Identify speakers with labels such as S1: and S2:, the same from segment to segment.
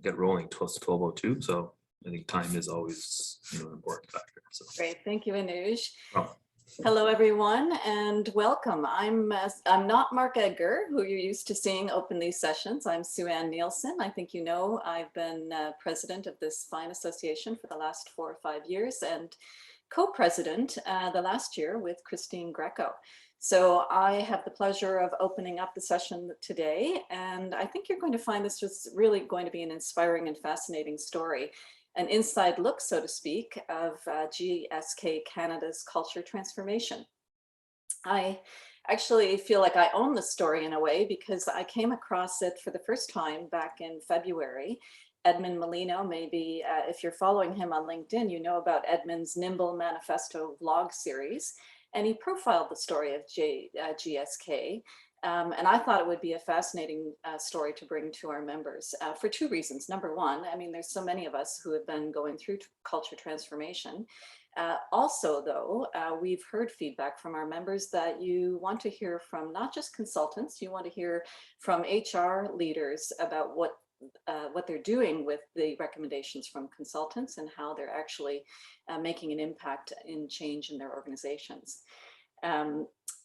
S1: Get rolling 12:02. So I think time is always an important factor. So
S2: great, thank you, Anuj.
S1: oh.
S2: Hello, everyone, and welcome. I'm not Mark Edgar, who you're used to seeing open these sessions. I'm Sue-Ann Nielsen. I think you know I've been president of this fine association for the last 4 or 5 years and co-president the last year with Christine Greco. So I have the pleasure of opening up the session today, and I think you're going to find this was really going to be an inspiring and fascinating story, an inside look, so to speak, of GSK Canada's culture transformation. I actually feel like I own the story in a way because I came across it for the first time back in February. Edmund Molina, maybe if you're following him on LinkedIn, you know about Edmund's Agile Manifesto vlog series. And he profiled the story of GSK. And I thought it would be a fascinating story to bring to our members for 2 reasons. Number one, I mean, there's so many of us who have been going through culture transformation. Also, though, we've heard feedback from our members that you want to hear from not just consultants, you want to hear from HR leaders about what they're doing with the recommendations from consultants and how they're actually making an impact in change in their organizations.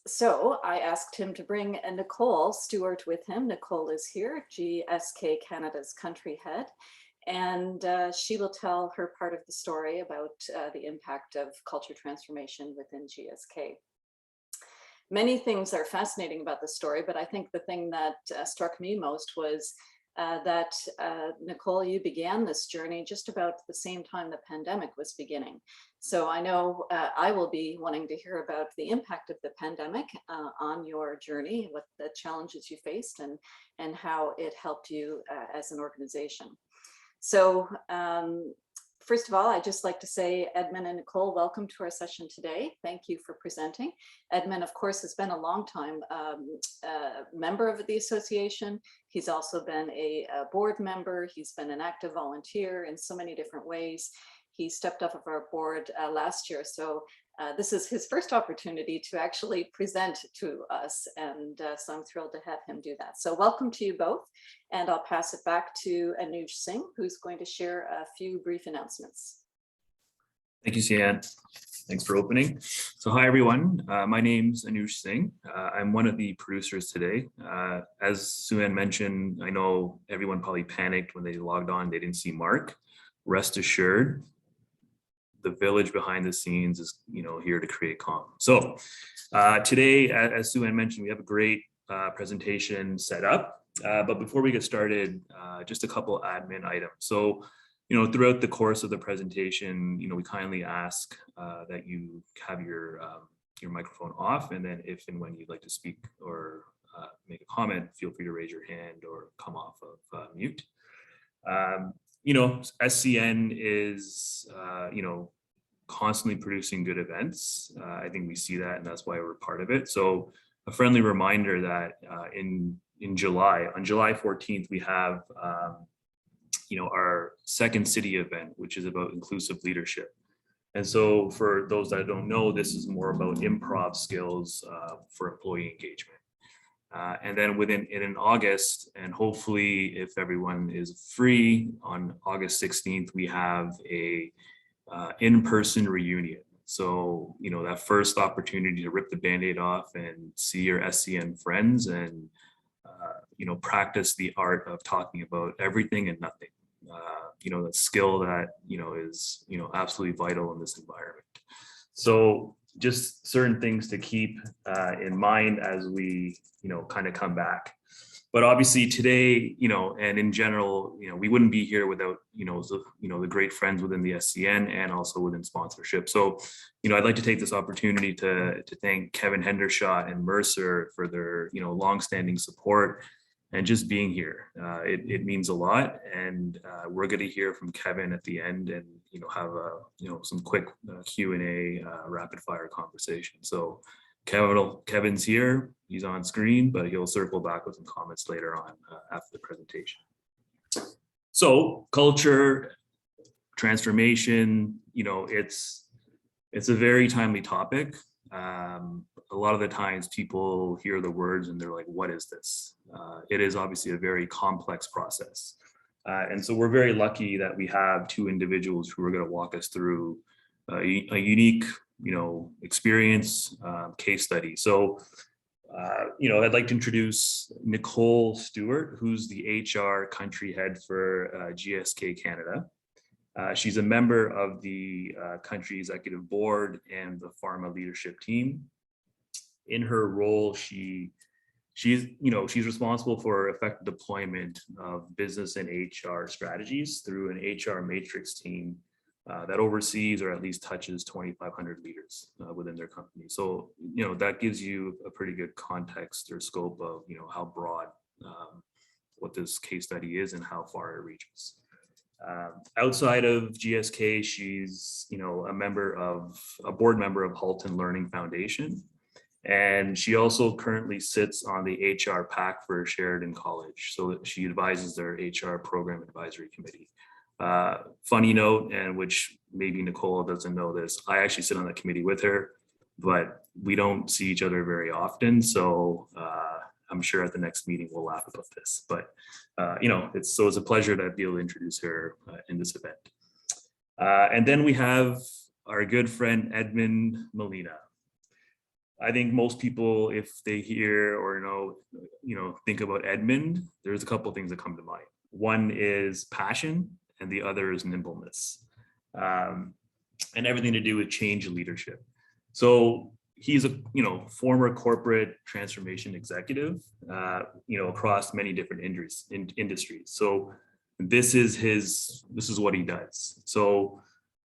S2: So I asked him to bring Nicole Stewart with him. Nicole is here, GSK Canada's country head, and she will tell her part of the story about the impact of culture transformation within GSK. Many things are fascinating about the story, but I think the thing that struck me most was that Nicole, you began this journey just about the same time the pandemic was beginning. So I know I will be wanting to hear about the impact of the pandemic on your journey, what the challenges you faced and how it helped you as an organization. So first of all, I'd just like to say, Edmund and Nicole, welcome to our session today. Thank you for presenting. Edmund, of course, has been a long time member of the association. He's also been a board member. He's been an active volunteer in so many different ways. He stepped off of our board last year. So this is his first opportunity to actually present to us. And so I'm thrilled to have him do that. So welcome to you both. And I'll pass it back to Anuj Singh, who's going to share a few brief announcements.
S1: Thank you, Sue-Ann. Thanks for opening. So hi, everyone. My name's Anuj Singh. I'm one of the producers today. As Sue-Ann mentioned, I know everyone probably panicked when they logged on, they didn't see Mark. Rest assured, the village behind the scenes is here to create calm. So today, as Sue-Ann mentioned, we have a great presentation set up. But before we get started, just a couple admin items. So throughout the course of the presentation, we kindly ask that you have your microphone off, and then if and when you'd like to speak or make a comment, feel free to raise your hand or come off of mute. SCN is constantly producing good events. I think we see that, and that's why we're part of it. So a friendly reminder that in July, on July 14th, we have our second city event, which is about inclusive leadership. And so for those that don't know, this is more about improv skills for employee engagement. And then in August, and hopefully if everyone is free, on August 16th, we have a in-person reunion. So, that first opportunity to rip the Band-Aid off and see your SCN friends and, practice the art of talking about everything and nothing. The skill that, is, absolutely vital in this environment. So just certain ththings to keep in mind as we, kind of come back. But obviously today, and in general, we wouldn't be here without, the great friends within the SCN and also within sponsorship. So, I'd like to take this opportunity to thank Kevin Hendershot and Mercer for their, longstanding support and just being here. It means a lot. And we're going to hear from Kevin at the end and, have some quick Q&A rapid fire conversation. So Kevin's here, he's on screen, but he'll circle back with some comments later on after the presentation. So culture transformation, it's a very timely topic. A a lot of the times people hear the words and they're like, what is this? It is obviously a very complex process. And so we're very lucky that we have two individuals who are going to walk us through a unique, experience case study. So, I'd like to introduce Nicole Stewart, who's the HR country head for GSK Canada. She's a member of the country executive board and the pharma leadership team. In her role, she's responsible for effective deployment of business and HR strategies through an HR matrix team that oversees or at least touches 2,500 leaders within their company. So, that gives you a pretty good context or scope of, how broad what this case study is and how far it reaches. Outside of GSK, she's, a board member of Halton Learning Foundation. And she also currently sits on the HR PAC for Sheridan College. So she advises their HR program advisory committee. Funny note, and which maybe Nicole doesn't know this, I actually sit on that committee with her, but we don't see each other very often. So I'm sure at the next meeting we'll laugh about this, but it's a pleasure to be able to introduce her in this event. And then we have our good friend, Edmund Molina. I think most people, if they hear or think about Edmund, there's a couple of things that come to mind. One is passion and the other is nimbleness, and everything to do with change and leadership. So he's a former corporate transformation executive, across many different industries. So this is what he does. So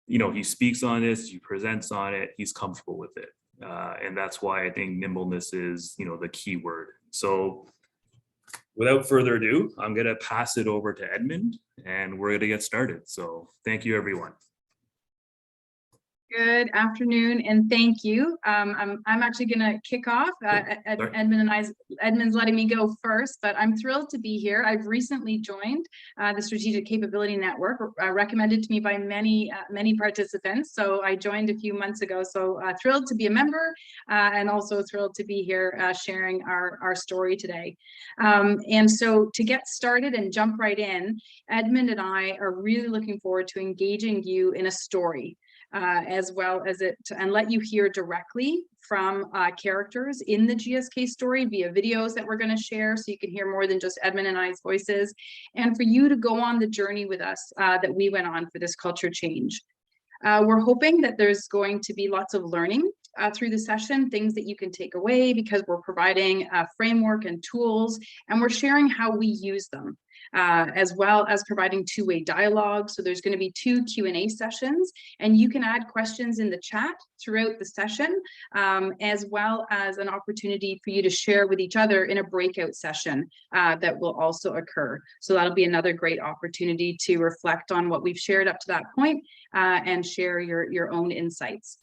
S1: he speaks on this, he presents on it, he's comfortable with it, and that's why I think nimbleness is the key word. So without further ado, I'm going to pass it over to Edmund, and we're going to get started. So thank you, everyone.
S3: Good afternoon, and thank you. I'm actually going to kick off. Edmund's letting me go first, but I'm thrilled to be here. I've recently joined the Strategic Capability Network, recommended to me by many participants. So I joined a few months ago. So thrilled to be a member, and also thrilled to be here sharing our story today. And so to get started and jump right in, Edmund and I are really looking forward to engaging you in a story. As well as and let you hear directly from characters in the GSK story via videos that we're going to share, so you can hear more than just Edmund and I's voices, and for you to go on the journey with us that we went on for this culture change. We're hoping that there's going to be lots of learning through the session, things that you can take away, because we're providing a framework and tools, and we're sharing how we use them. As well as providing two-way dialogue. So there's going to be 2 Q&A sessions, and you can add questions in the chat throughout the session, as well as an opportunity for you to share with each other in a breakout session that will also occur. So that'll be another great opportunity to reflect on what we've shared up to that point and share your own insights.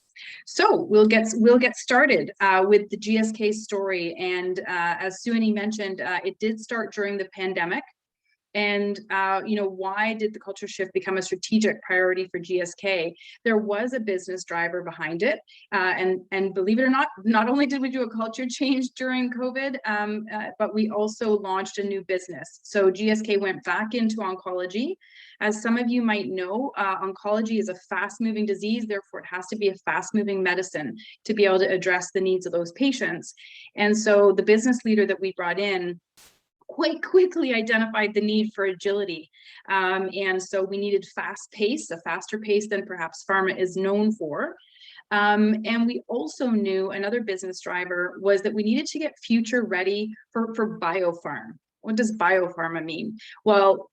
S3: So we'll get started with the GSK story. And as Suani mentioned, it did start during the pandemic. And, why did the culture shift become a strategic priority for GSK? There was a business driver behind it. And believe it or not only did we do a culture change during COVID, but we also launched a new business. So GSK went back into oncology. As some of you might know, oncology is a fast-moving disease, therefore it has to be a fast-moving medicine to be able to address the needs of those patients. And so the business leader that we brought in quite quickly identified the need for agility. And so we needed fast pace, a faster pace than perhaps pharma is known for. And we also knew another business driver was that we needed to get future ready for biopharma. What does biopharma mean? Well,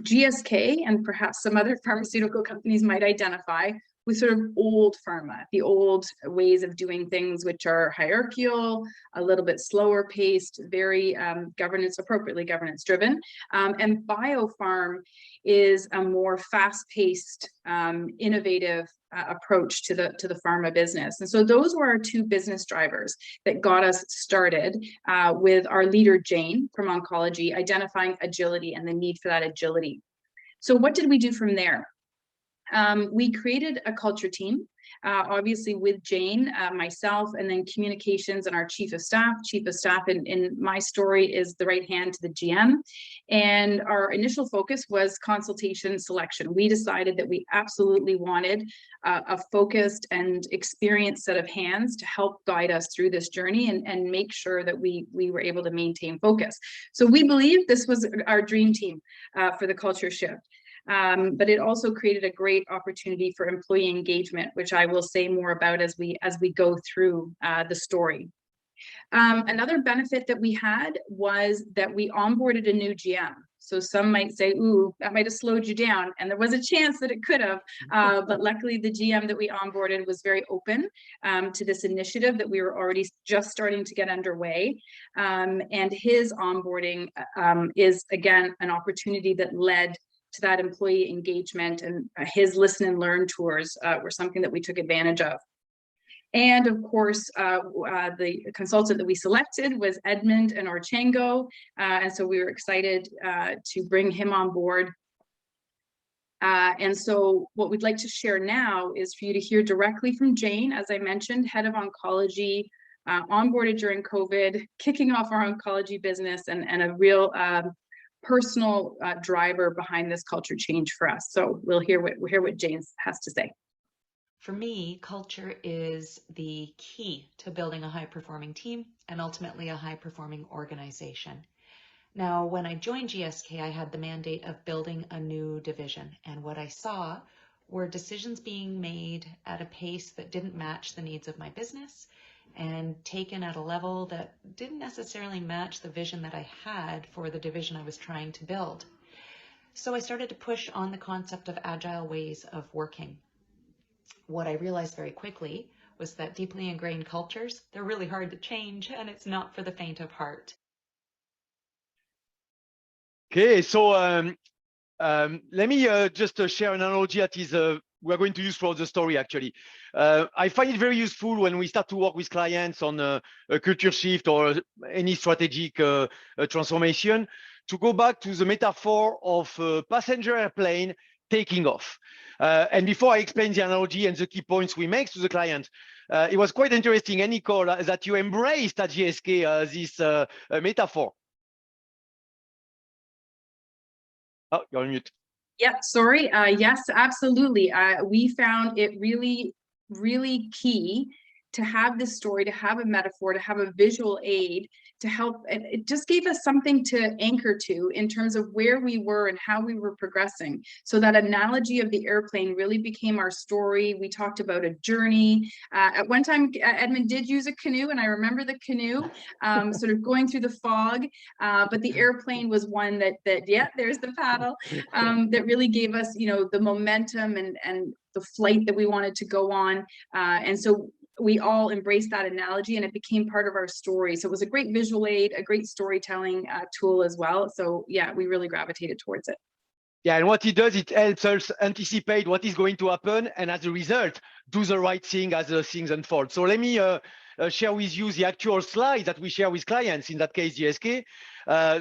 S3: GSK and perhaps some other pharmaceutical companies might identify with sort of old pharma, the old ways of doing things, which are hierarchical, a little bit slower paced, very appropriately governance driven. And biopharm is a more fast paced, innovative approach to the pharma business. And so those were our 2 business drivers that got us started with our leader, Jane, from oncology, identifying agility and the need for that agility. So what did we do from there? We created a culture team obviously with Jane, myself, and then communications and our chief of staff. Chief of staff in my story is the right hand to the GM. And our initial focus was consultation selection. We decided that we absolutely wanted a focused and experienced set of hands to help guide us through this journey and make sure that we were able to maintain focus. So we believe this was our dream team for the culture shift. But it also created a great opportunity for employee engagement, which I will say more about as we go through the story. Another benefit that we had was that we onboarded a new GM. So some might say, ooh, that might have slowed you down. And there was a chance that it could have, but luckily the GM that we onboarded was very open to this initiative that we were already just starting to get underway. And his onboarding is, again, an opportunity that led to that employee engagement, and his listen and learn tours were something that we took advantage of. And of course, the consultant that we selected was Edmund and Orchengo. And so we were excited to bring him on board. And so what we'd like to share now is for you to hear directly from Jane, as I mentioned, head of oncology, onboarded during COVID, kicking off our oncology business, and a real personal driver behind this culture change for us. So we'll hear what Jane has to say.
S4: For me, culture is the key to building a high-performing team and ultimately a high-performing organization. Now, when I joined GSK, I had the mandate of building a new division, and what I saw were decisions being made at a pace that didn't match the needs of my business and taken at a level that didn't necessarily match the vision that I had for the division I was trying to build. So I started to push on the concept of agile ways of working. What I realized very quickly was that deeply ingrained cultures, they're really hard to change, and it's not for the faint of heart.
S5: Okay, so let me just share an analogy that is we're going to use throughout the story, actually. I find it very useful when we start to work with clients on a culture shift or any strategic transformation to go back to the metaphor of a passenger airplane taking off. And before I explain the analogy and the key points we make to the client, it was quite interesting, Nicole, that you embraced at GSK this metaphor. Oh, you're on mute.
S3: Yeah, sorry. Yes, absolutely. We found it really, really key to have this story, to have a metaphor, to have a visual aid to help. It just gave us something to anchor to in terms of where we were and how we were progressing. So that analogy of the airplane really became our story. We talked about a journey. At one time, Edmund did use a canoe, and I remember the canoe sort of going through the fog, but the airplane was one that yeah, there's the paddle, that really gave us, you know, the momentum and the flight that we wanted to go on. And so we all embraced that analogy, and it became part of our story. So it was a great visual aid, a great storytelling tool as well. So yeah, we really gravitated towards it.
S5: Yeah, and what it does, it helps us anticipate what is going to happen, and as a result, do the right thing as the things unfold. So let me share with you the actual slide that we share with clients, in that case, GSK.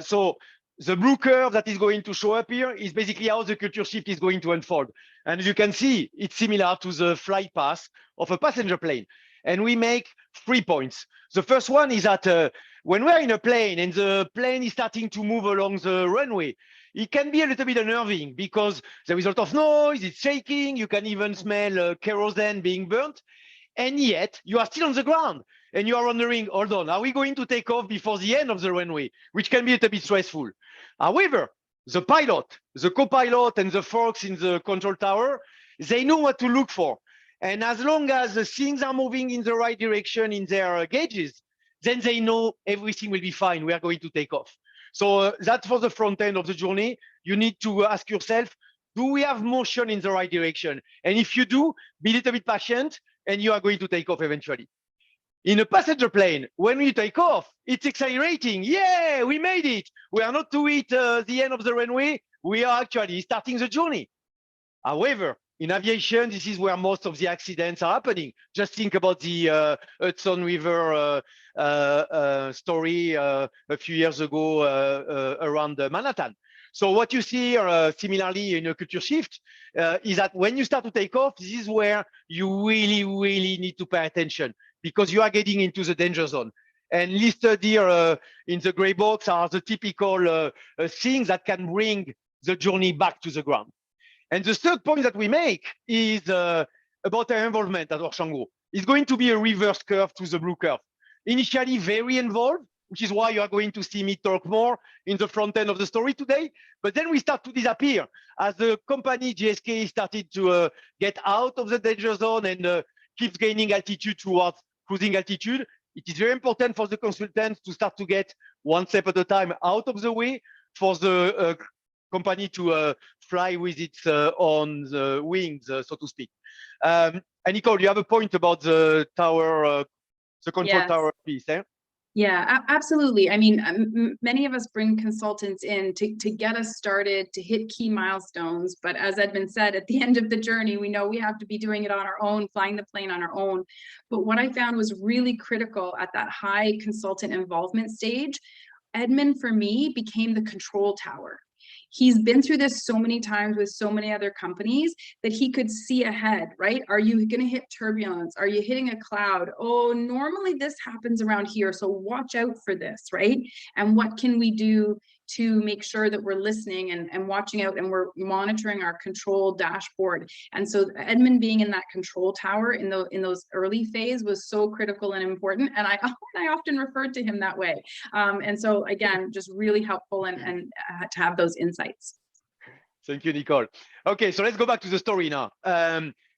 S5: So the blue curve that is going to show up here is basically how the culture shift is going to unfold. And as you can see, it's similar to the flight path of a passenger plane. And we make 3 points. The first one is that when we're in a plane and the plane is starting to move along the runway, it can be a little bit unnerving because there is a lot of noise, it's shaking, you can even smell kerosene being burnt, and yet you are still on the ground and you are wondering, hold on, are we going to take off before the end of the runway, which can be a little bit stressful. However, the pilot, the co-pilot, and the folks in the control tower, they know what to look for. And as long as the things are moving in the right direction in their gauges, then they know everything will be fine. We are going to take off. So that's for the front end of the journey. You need to ask yourself, do we have motion in the right direction? And if you do, be a little bit patient and you are going to take off eventually. In a passenger plane, when we take off, it's exhilarating. Yeah, we made it. We are not to hit the end of the runway. We are actually starting the journey. However, in aviation, this is where most of the accidents are happening. Just think about the Hudson River story a few years ago around Manhattan. So what you see similarly in a culture shift is that when you start to take off, this is where you really need to pay attention because you are getting into the danger zone. And listed here in the gray box are the typical things that can bring the journey back to the ground. And the third point that we make is about our involvement at Orchango. It's going to be a reverse curve to the blue curve. Initially very involved, which is why you are going to see me talk more in the front end of the story today. But then we start to disappear as the company GSK started to get out of the danger zone and keeps gaining altitude towards cruising altitude. It is very important for the consultants to start to get one step at a time out of the way for the company to fly with its on the wings, so to speak. And Nicole, you have a point about the tower, the control tower piece, eh?
S3: Yeah, absolutely. I mean, many of us bring consultants in to get us started, to hit key milestones. But as Edmund said, at the end of the journey, we know we have to be doing it on our own, flying the plane on our own. But what I found was really critical at that high consultant involvement stage, Edmund, for me, became the control tower. He's been through this so many times with so many other companies that he could see ahead, right? Are you going to hit turbulence? Are you hitting a cloud? Oh, normally this happens around here, so watch out for this, right? And what can we do to make sure that we're listening and watching out and we're monitoring our control dashboard? And so Edmund being in that control tower in those early phase was so critical and important. And I often referred to him that way. And so again, just really helpful and to have those insights.
S5: Thank you, Nicole. Okay, so let's go back to the story now.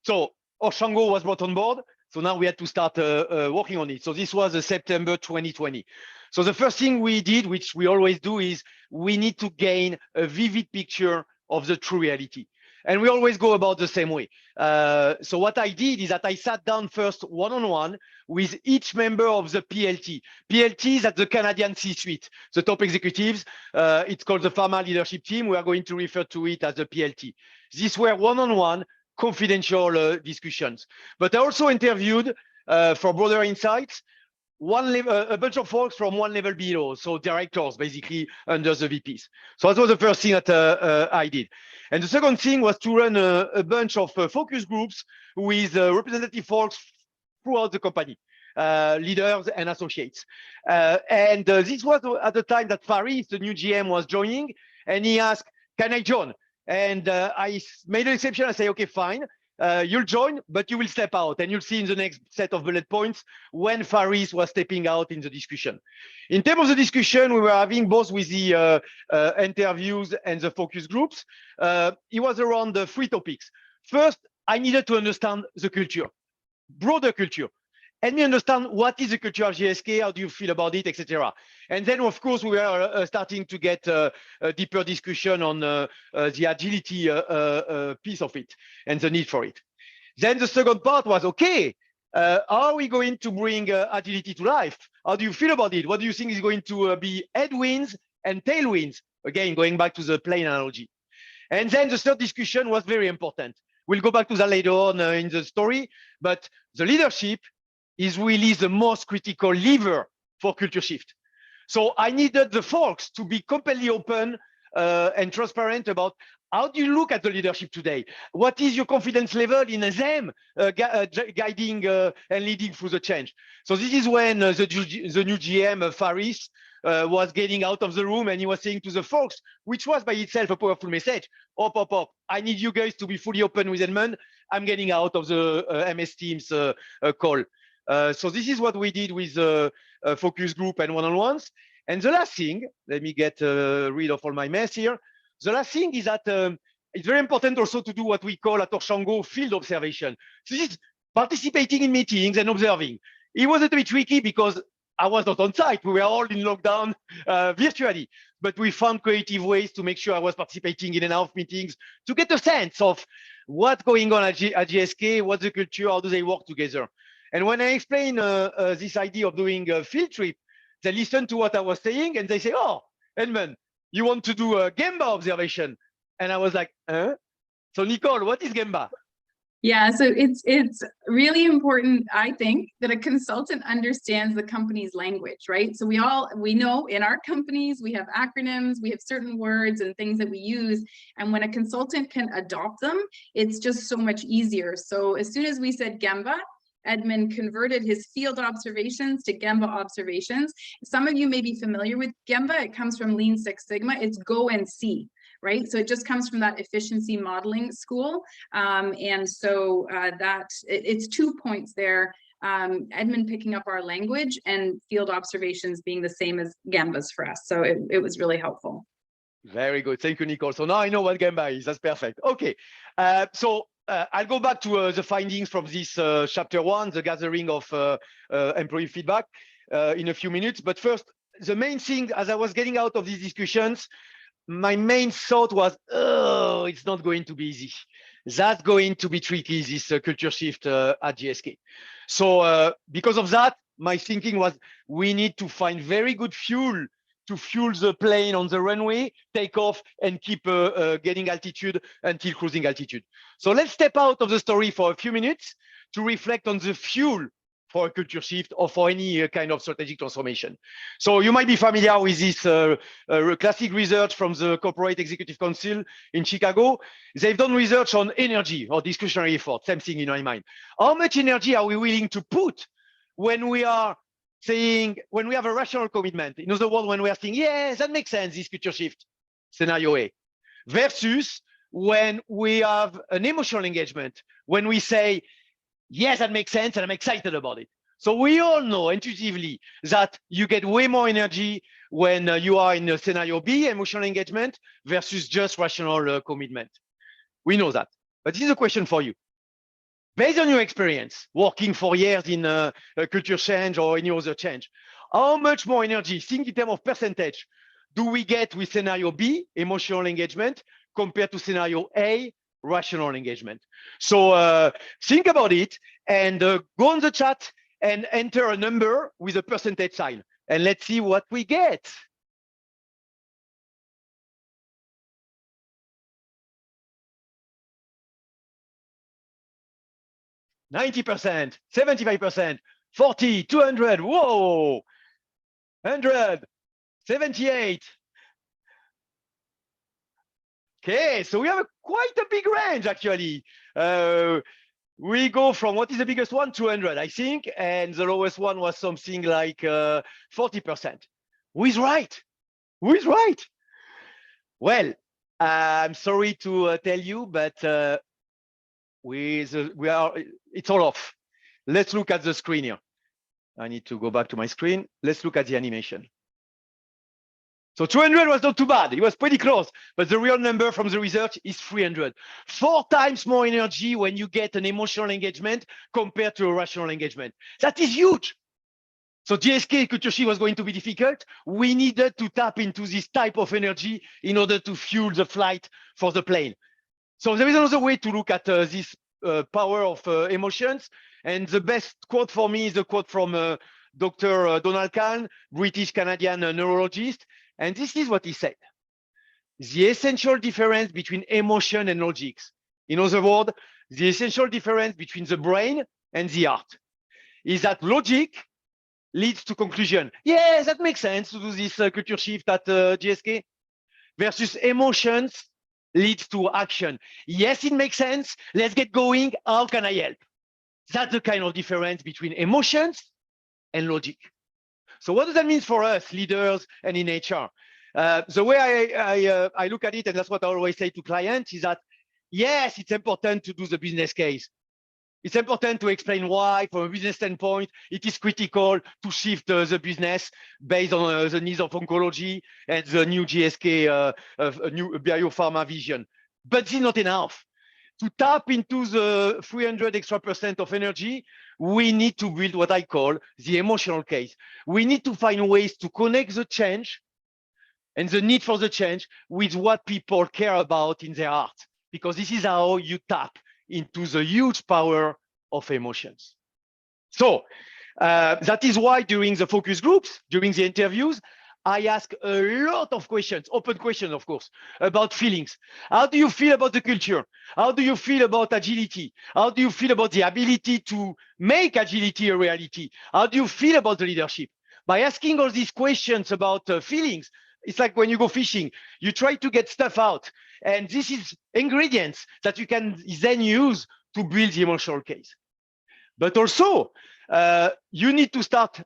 S5: So Orchango was brought on board. So now we had to start working on it. So this was September 2020. So the first thing we did, which we always do, is we need to gain a vivid picture of the true reality. And we always go about the same way. So what I did is that I sat down first one-on-one with each member of the PLT. PLT is at the Canadian C-suite, the top executives. It's called the Pharma leadership team. We are going to refer to it as the PLT. These were one-on-one confidential discussions. But I also interviewed for broader insights, a bunch of folks from one level below, so directors basically under the VPs. So that was the first thing that I did. And the second thing was to run a bunch of focus groups with representative folks throughout the company, leaders and associates. And this was at the time that Faris, the new GM, was joining, and he asked, can I join? And I made an exception. I say, okay, fine. You'll join, but you will step out, and you'll see in the next set of bullet points when Faris was stepping out in the discussion. In terms of the discussion we were having both with the interviews and the focus groups, it was around the three topics. First, I needed to understand the culture, broader culture. Help me understand what is the culture of GSK, how do you feel about it, etc. And then, of course, we were starting to get a deeper discussion on the agility piece of it and the need for it. Then the second part was, okay, how are we going to bring agility to life? How do you feel about it? What do you think is going to be headwinds and tailwinds? Again, going back to the plane analogy. And then the third discussion was very important. We'll go back to that later on in the story, but the leadership is really the most critical lever for culture shift. So I needed the folks to be completely open and transparent about how do you look at the leadership today? What is your confidence level in them guiding and leading through the change? So this is when the new GM, Faris, was getting out of the room, and he was saying to the folks, which was by itself a powerful message, up, I need you guys to be fully open with Edmund. I'm getting out of the MS Teams call. So this is what we did with focus group and one-on-ones. And the last thing, let me get rid of all my mess here. The last thing is that it's very important also to do what we call at Orchango field observation. So this is participating in meetings and observing. It was a bit tricky because I was not on site. We were all in lockdown virtually, but we found creative ways to make sure I was participating in enough meetings to get a sense of what's going on at GSK, what's the culture, how do they work together. And when I explain this idea of doing a field trip, they listen to what I was saying and they say, oh, Edmund, you want to do a Gemba observation? And I was like, huh? So Nicole, what is Gemba?
S3: Yeah, so it's really important, I think, that a consultant understands the company's language, right? So we know in our companies, we have acronyms, we have certain words and things that we use. And when a consultant can adopt them, it's just so much easier. So as soon as we said Gemba, Edmund converted his field observations to Gemba observations. Some of you may be familiar with Gemba. It comes from Lean Six Sigma. It's go and see, right? So it just comes from that efficiency modeling school. And so it's 2 points there. Edmund picking up our language and field observations being the same as Gambas for us. So it was really helpful.
S5: Very good. Thank you, Nicole. So now I know what Gemba is. That's perfect. Okay. I'll go back to the findings from this chapter 1, the gathering of employee feedback in a few minutes. But first, the main thing, as I was getting out of these discussions, my main thought was, oh, it's not going to be easy. That's going to be tricky, this culture shift at GSK. So because of that, my thinking was we need to find very good fuel to fuel the plane on the runway, take off, and keep getting altitude until cruising altitude. So let's step out of the story for a few minutes to reflect on the fuel for a culture shift or for any kind of strategic transformation. So you might be familiar with this classic research from the Corporate Executive Council in Chicago. They've done research on energy or discretionary effort, same thing in my mind. How much energy are we willing to put when we are saying, when we have a rational commitment? In other words, when we are saying, yes, that makes sense, this culture shift, scenario A, versus when we have an emotional engagement, when we say, yes, that makes sense, and I'm excited about it. So we all know intuitively that you get way more energy when you are in scenario B, emotional engagement, versus just rational commitment. We know that. But this is a question for you. Based on your experience, working for years in a culture change or any other change, how much more energy, think in terms of percentage, do we get with scenario B, emotional engagement, compared to scenario A, rational engagement? So think about it and go on the chat and enter a number with a percentage sign, and let's see what we get. %, 75%, 40, 200, whoa, 100, 78. Okay, so we have quite a big range actually. We go from, what is the biggest one? 200, I think, and the lowest one was something like 40%. Who is right? Who is right? Well, I'm sorry to tell you, but it's all off. Let's look at the screen here. I need to go back to my screen. Let's look at the animation. So 200 was not too bad. It was pretty close, but the real number from the research is 300. 4 times more energy when you get an emotional engagement compared to a rational engagement. That is huge. So GSK culture shift was going to be difficult. We needed to tap into this type of energy in order to fuel the flight for the plane. So there is another way to look at this power of emotions. And the best quote for me is a quote from Dr. Donald Kahn, British Canadian neurologist. And this is what he said. The essential difference between emotion and logic. In other words, the essential difference between the brain and the heart is that logic leads to conclusion. Yes, that makes sense to do this culture shift at GSK. Versus emotions leads to action. Yes, it makes sense. Let's get going. How can I help? That's the kind of difference between emotions and logic. So what does that mean for us leaders and in HR? The way I look at it, and that's what I always say to clients, is that yes, it's important to do the business case. It's important to explain why, from a business standpoint, it is critical to shift the business based on the needs of oncology and the new GSK new Biopharma vision. But this is not enough. To tap into the 300 extra % of energy, we need to build what I call the emotional case. We need to find ways to connect the change and the need for the change with what people care about in their heart, because this is how you tap into the huge power of emotions. So that is why during the focus groups, during the interviews, I ask a lot of questions, open questions, of course, about feelings. How do you feel about the culture? How do you feel about agility? How do you feel about the ability to make agility a reality? How do you feel about the leadership? By asking all these questions about feelings, it's like when you go fishing, you try to get stuff out. And this is ingredients that you can then use to build the emotional case. But also, you need to start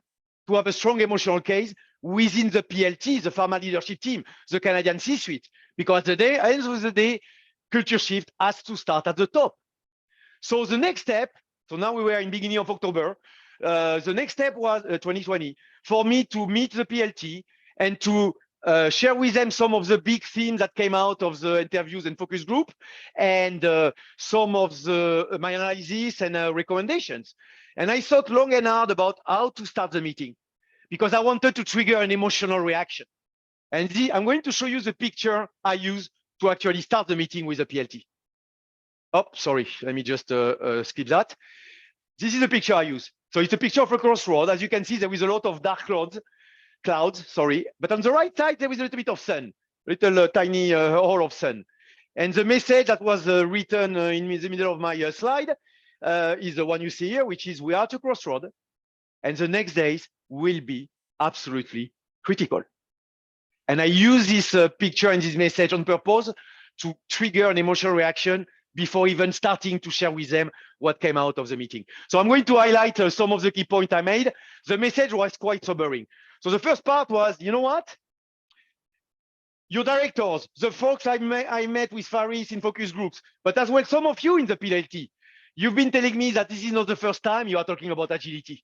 S5: to have a strong emotional case within the PLT, the pharma leadership team, the Canadian C-suite, because at the end of the day, culture shift has to start at the top. So the next step, so now we were in beginning of October, the next step was 2020, for me to meet the PLT and to share with them some of the big themes that came out of the interviews and focus group, and some of my analysis and recommendations. And I thought long and hard about how to start the meeting, because I wanted to trigger an emotional reaction. And I'm going to show you the picture I use to actually start the meeting with the PLT. Oh, sorry, let me just skip that. This is the picture I use. So it's a picture of a crossroad. As you can see, there is a lot of dark clouds, sorry. But on the right side, there is a little bit of sun, little tiny hole of sun. And the message that was written in the middle of my slide is the one you see here, which is we are at a crossroad, and the next days will be absolutely critical. And I use this picture and this message on purpose to trigger an emotional reaction before even starting to share with them what came out of the meeting. So I'm going to highlight some of the key points I made. The message was quite sobering. So the first part was, you know what? Your directors, the folks I met with Faris in focus groups, but as well some of you in the PLT, you've been telling me that this is not the first time you are talking about agility.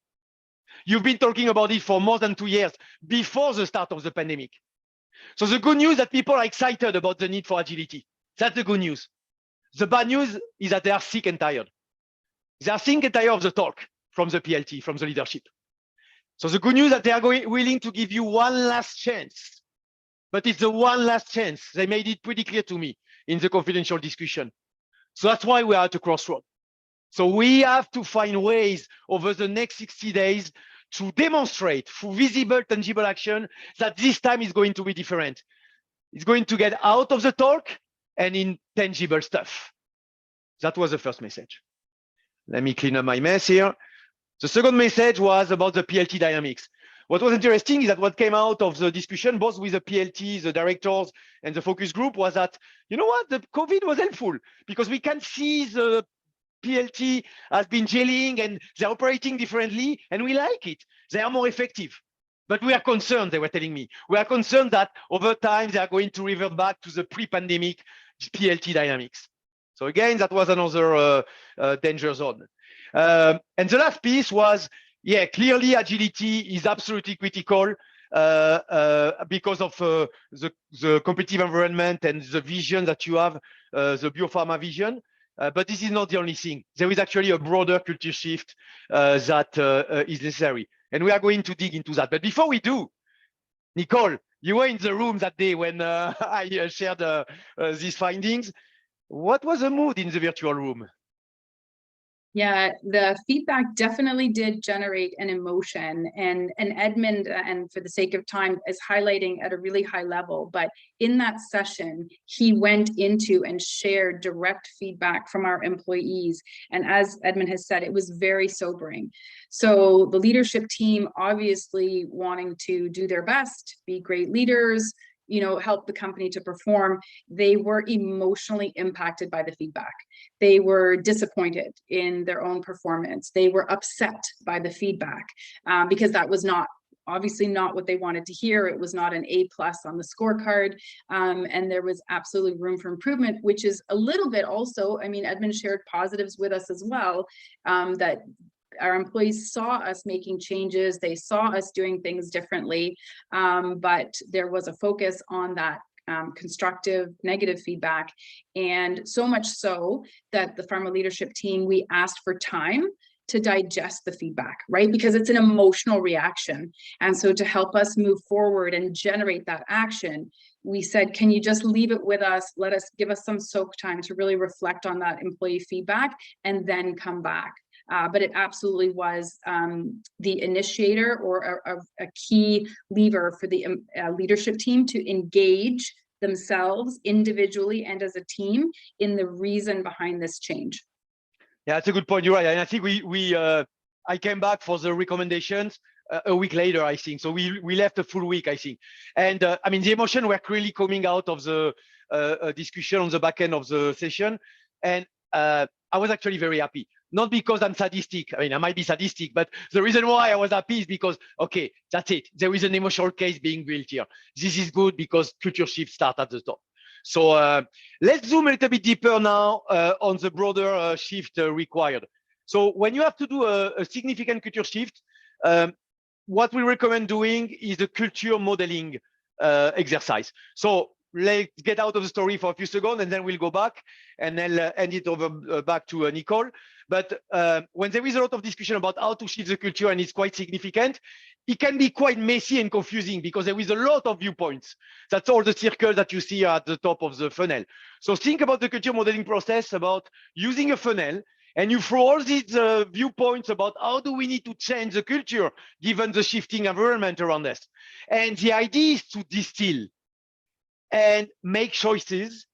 S5: You've been talking about it for more than 2 years before the start of the pandemic. So the good news is that people are excited about the need for agility. That's the good news. The bad news is that they are sick and tired. They are sick and tired of the talk from the PLT, from the leadership. So the good news is that they are willing to give you one last chance. But it's the one last chance. They made it pretty clear to me in the confidential discussion. So that's why we are at a crossroad. So we have to find ways over the next 60 days to demonstrate through visible, tangible action that this time is going to be different. It's going to get out of the talk and in tangible stuff. That was the first message. Let me clean up my mess here. The second message was about the PLT dynamics. What was interesting is that what came out of the discussion, both with the PLT, the directors, and the focus group, was that, you know what, the COVID was helpful because we can see the PLT has been gelling and they're operating differently, and we like it. They are more effective. But we are concerned, they were telling me. We are concerned that over time, they are going to revert back to the pre-pandemic PLT dynamics. So again, that was another danger zone. And the last piece was, yeah, clearly agility is absolutely critical because of the competitive environment and the vision that you have, the Biopharma vision. But this is not the only thing. There is actually a broader culture shift that is necessary. And we are going to dig into that. But before we do, Nicole, you were in the room that day when I shared these findings. What was the mood in the virtual room?
S3: Yeah, the feedback definitely did generate an emotion, and Edmund, and for the sake of time, is highlighting at a really high level. But in that session, he went into and shared direct feedback from our employees. And as Edmund has said, it was very sobering. So the leadership team obviously wanting to do their best, be great leaders, you know, help the company to perform, they were emotionally impacted by the feedback. They were disappointed in their own performance. They were upset by the feedback because that was obviously not what they wanted to hear. It was not an A+ on the scorecard. And there was absolutely room for improvement, which is a little bit also, I mean, Edmund shared positives with us as well, that our employees saw us making changes. They saw us doing things differently, but there was a focus on that constructive, negative feedback. And so much so that the Pharma leadership team, we asked for time to digest the feedback, right? Because it's an emotional reaction. And so to help us move forward and generate that action, we said, can you just leave it with us? Give us some soak time to really reflect on that employee feedback and then come back. but it absolutely was the initiator or a key lever for the leadership team to engage themselves individually and as a team in the reason behind this change.
S5: Yeah, that's a good point. You're right. And I think I came back for the recommendations a week later, I think. So we left a full week, I think. And I mean, the emotion were clearly coming out of the discussion on the back end of the session. And I was actually very happy. Not because I'm sadistic. I mean, I might be sadistic, but the reason why I was happy is because, okay, that's it. There is an emotional case being built here. This is good because culture shift start at the top. So let's zoom a little bit deeper now on the broader shift required. So when you have to do a significant culture shift, what we recommend doing is a culture modeling exercise. So let's get out of the story for a few seconds, and then we'll go back and then hand it over back to Nicole. But when there is a lot of discussion about how to shift the culture and it's quite significant, it can be quite messy and confusing because there is a lot of viewpoints. That's all the circles that you see at the top of the funnel. So think about the culture modeling process, about using a funnel, and you throw all these viewpoints about how do we need to change the culture given the shifting environment around us. And the idea is to distill and make choices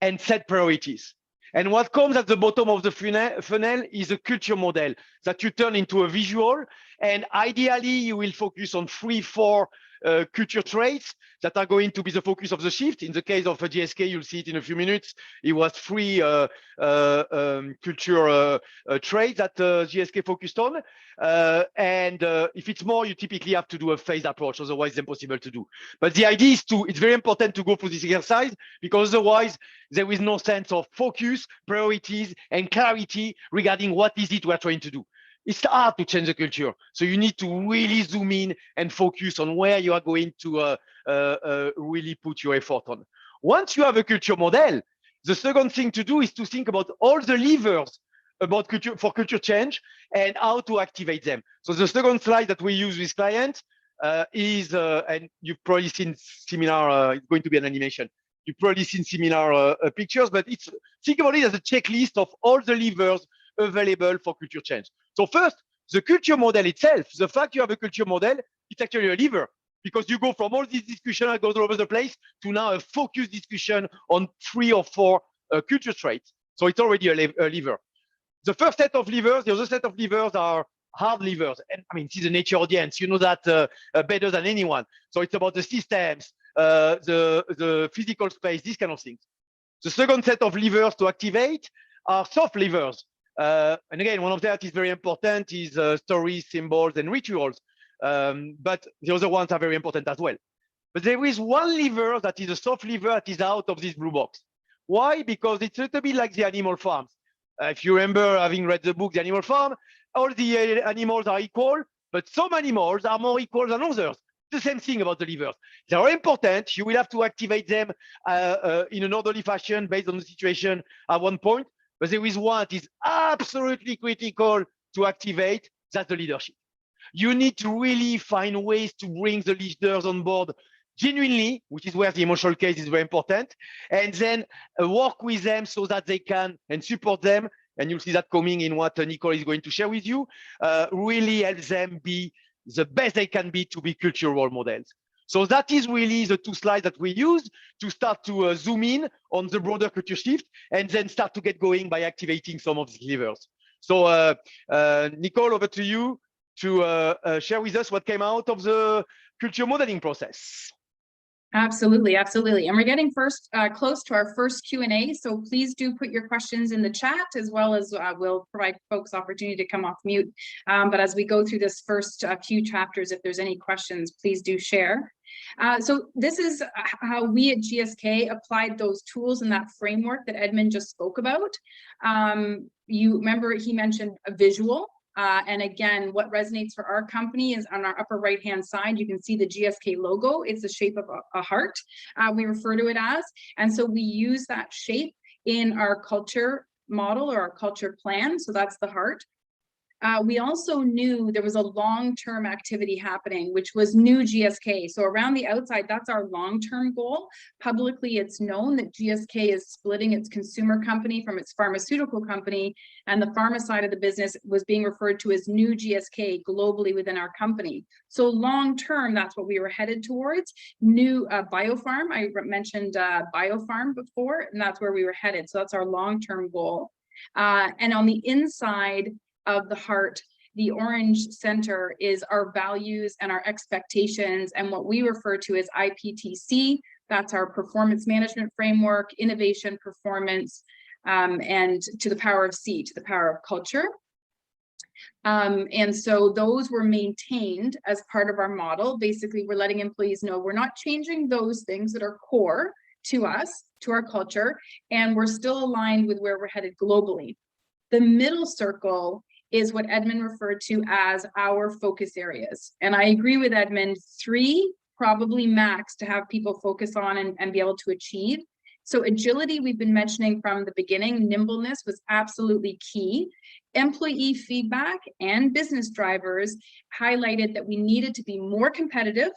S5: and set priorities. And what comes at the bottom of the funnel is a culture model that you turn into a visual. And ideally, you will focus on 3-4 culture traits that are going to be the focus of the shift. In the case of GSK, you'll see it in a few minutes. It was 3 culture traits that GSK focused on. And if it's more, you typically have to do a phased approach. Otherwise, it's impossible to do. But the idea is it's very important to go through this exercise because otherwise, there is no sense of focus, priorities, and clarity regarding what is it we're trying to do. It's hard to change the culture. So you need to really zoom in and focus on where you are going to really put your effort on. Once you have a culture model, the second thing to do is to think about all the levers about culture change and how to activate them. So the second slide that we use with clients is, and you've probably seen similar, it's going to be an animation. You've probably seen similar pictures, but think about it as a checklist of all the levers available for culture change. So first, the culture model itself, the fact you have a culture model, it's actually a lever because you go from all this discussion that goes all over the place to now a focused discussion on 3 or 4 culture traits. So it's already a lever. The first set of levers, the other set of levers are hard levers. And I mean, this is a nature audience, you know that better than anyone. So it's about the systems, the physical space, these kind of things. The second set of levers to activate are soft levers. And again, one of that is very important is stories, symbols, and rituals. But the other ones are very important as well. But there is one lever that is a soft lever that is out of this blue box. Why? Because it's a little bit like the animal farms. If you remember having read the book, The Animal Farm, all the animals are equal, but some animals are more equal than others. The same thing about the levers. They are important. You will have to activate them in an orderly fashion based on the situation at one point. But there is one that is absolutely critical to activate. That's the leadership. You need to really find ways to bring the leaders on board genuinely, which is where the emotional case is very important, and then work with them so that they can and support them. And you'll see that coming in what Nicole is going to share with you, really help them be the best they can be to be cultural role models. So that is really the 2 slides that we use to start to zoom in on the broader culture shift and then start to get going by activating some of the levers. So Nicole, over to you to share with us what came out of the culture modeling process.
S3: Absolutely, absolutely. And we're getting close to our first Q&A, so please do put your questions in the chat, as well as we'll provide folks opportunity to come off mute. But as we go through this first few chapters, if there's any questions, please do share. So this is how we at GSK applied those tools in that framework that Edmund just spoke about. You remember he mentioned a visual. And again, what resonates for our company is on our upper right-hand side, you can see the GSK logo. It's the shape of a heart, we refer to it as. And so we use that shape in our culture model or our culture plan. So that's the heart. We also knew there was a long-term activity happening, which was new GSK. So around the outside, that's our long-term goal. Publicly, it's known that GSK is splitting its consumer company from its pharmaceutical company, and the pharma side of the business was being referred to as new GSK globally within our company. So long-term, that's what we were headed towards. New Biopharma, I mentioned Biopharma before, and that's where we were headed. So that's our long-term goal. And on the inside of the heart, the orange center is our values and our expectations and what we refer to as IPTC. That's our performance management framework, innovation, performance, and to the power of C, to the power of culture. And so those were maintained as part of our model. Basically, we're letting employees know we're not changing those things that are core to us, to our culture, and we're still aligned with where we're headed globally. The middle circle is what Edmund referred to as our focus areas. And I agree with Edmund, 3 probably max to have people focus on and be able to achieve. So agility, we've been mentioning from the beginning, nimbleness was absolutely key. Employee feedback and business drivers highlighted that we needed to be more competitive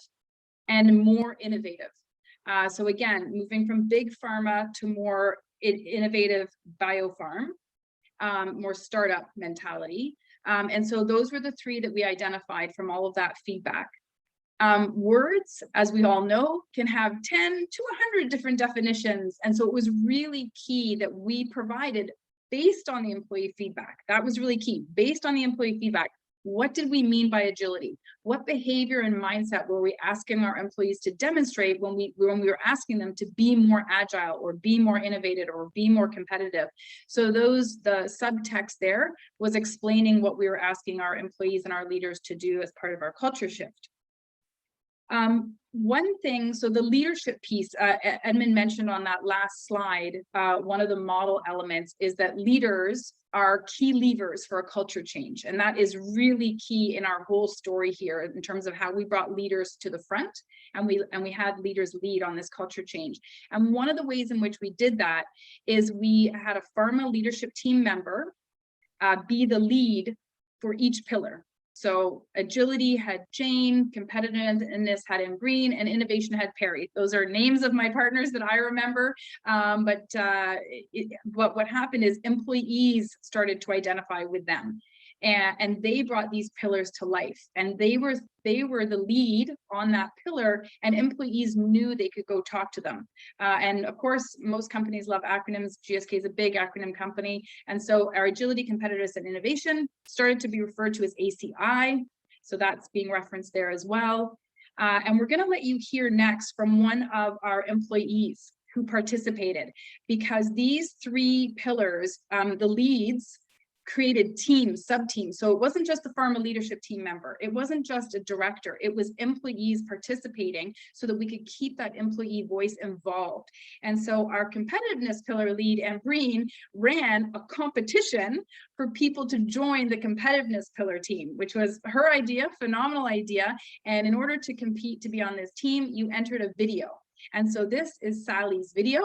S3: and more innovative. So again, moving from big pharma to more innovative biopharm. More startup mentality. And so those were the 3 that we identified from all of that feedback. Words, as we all know, can have 10 to 100 different definitions. And so it was really key that we provided based on the employee feedback. That was really key. Based on the employee feedback, what did we mean by agility? What behavior and mindset were we asking our employees to demonstrate when we were asking them to be more agile or be more innovative or be more competitive? So the subtext there was explaining what we were asking our employees and our leaders to do as part of our culture shift. One thing, so the leadership piece, Edmund mentioned on that last slide, one of the model elements is that leaders are key levers for a culture change. And that is really key in our whole story here in terms of how we brought leaders to the front and we had leaders lead on this culture change. And one of the ways in which we did that is we had a pharma leadership team member be the for each pillar. So agility had Jane, competitiveness had Green, and innovation had Perry. Those are names of my partners that I remember. But what happened is employees started to identify with them. And they brought these pillars to life, and they were the lead on that pillar, and employees knew they could go talk to them. And of course, most companies love acronyms. GSK is a big acronym company, and so our agility, competitiveness, and innovation started to be referred to as ACI. So that's being referenced there as well. And we're going to let you hear next from one of our employees who participated, because these 3 pillars, the leads, created teams, sub-teams. So it wasn't just the pharma leadership team member. It wasn't just a director. It was employees participating so that we could keep that employee voice involved. And so our competitiveness pillar lead, Green, ran a competition for people to join the competitiveness pillar team, which was her idea, phenomenal idea. And in order to compete to be on this team, you entered a video. And so this is Sally's video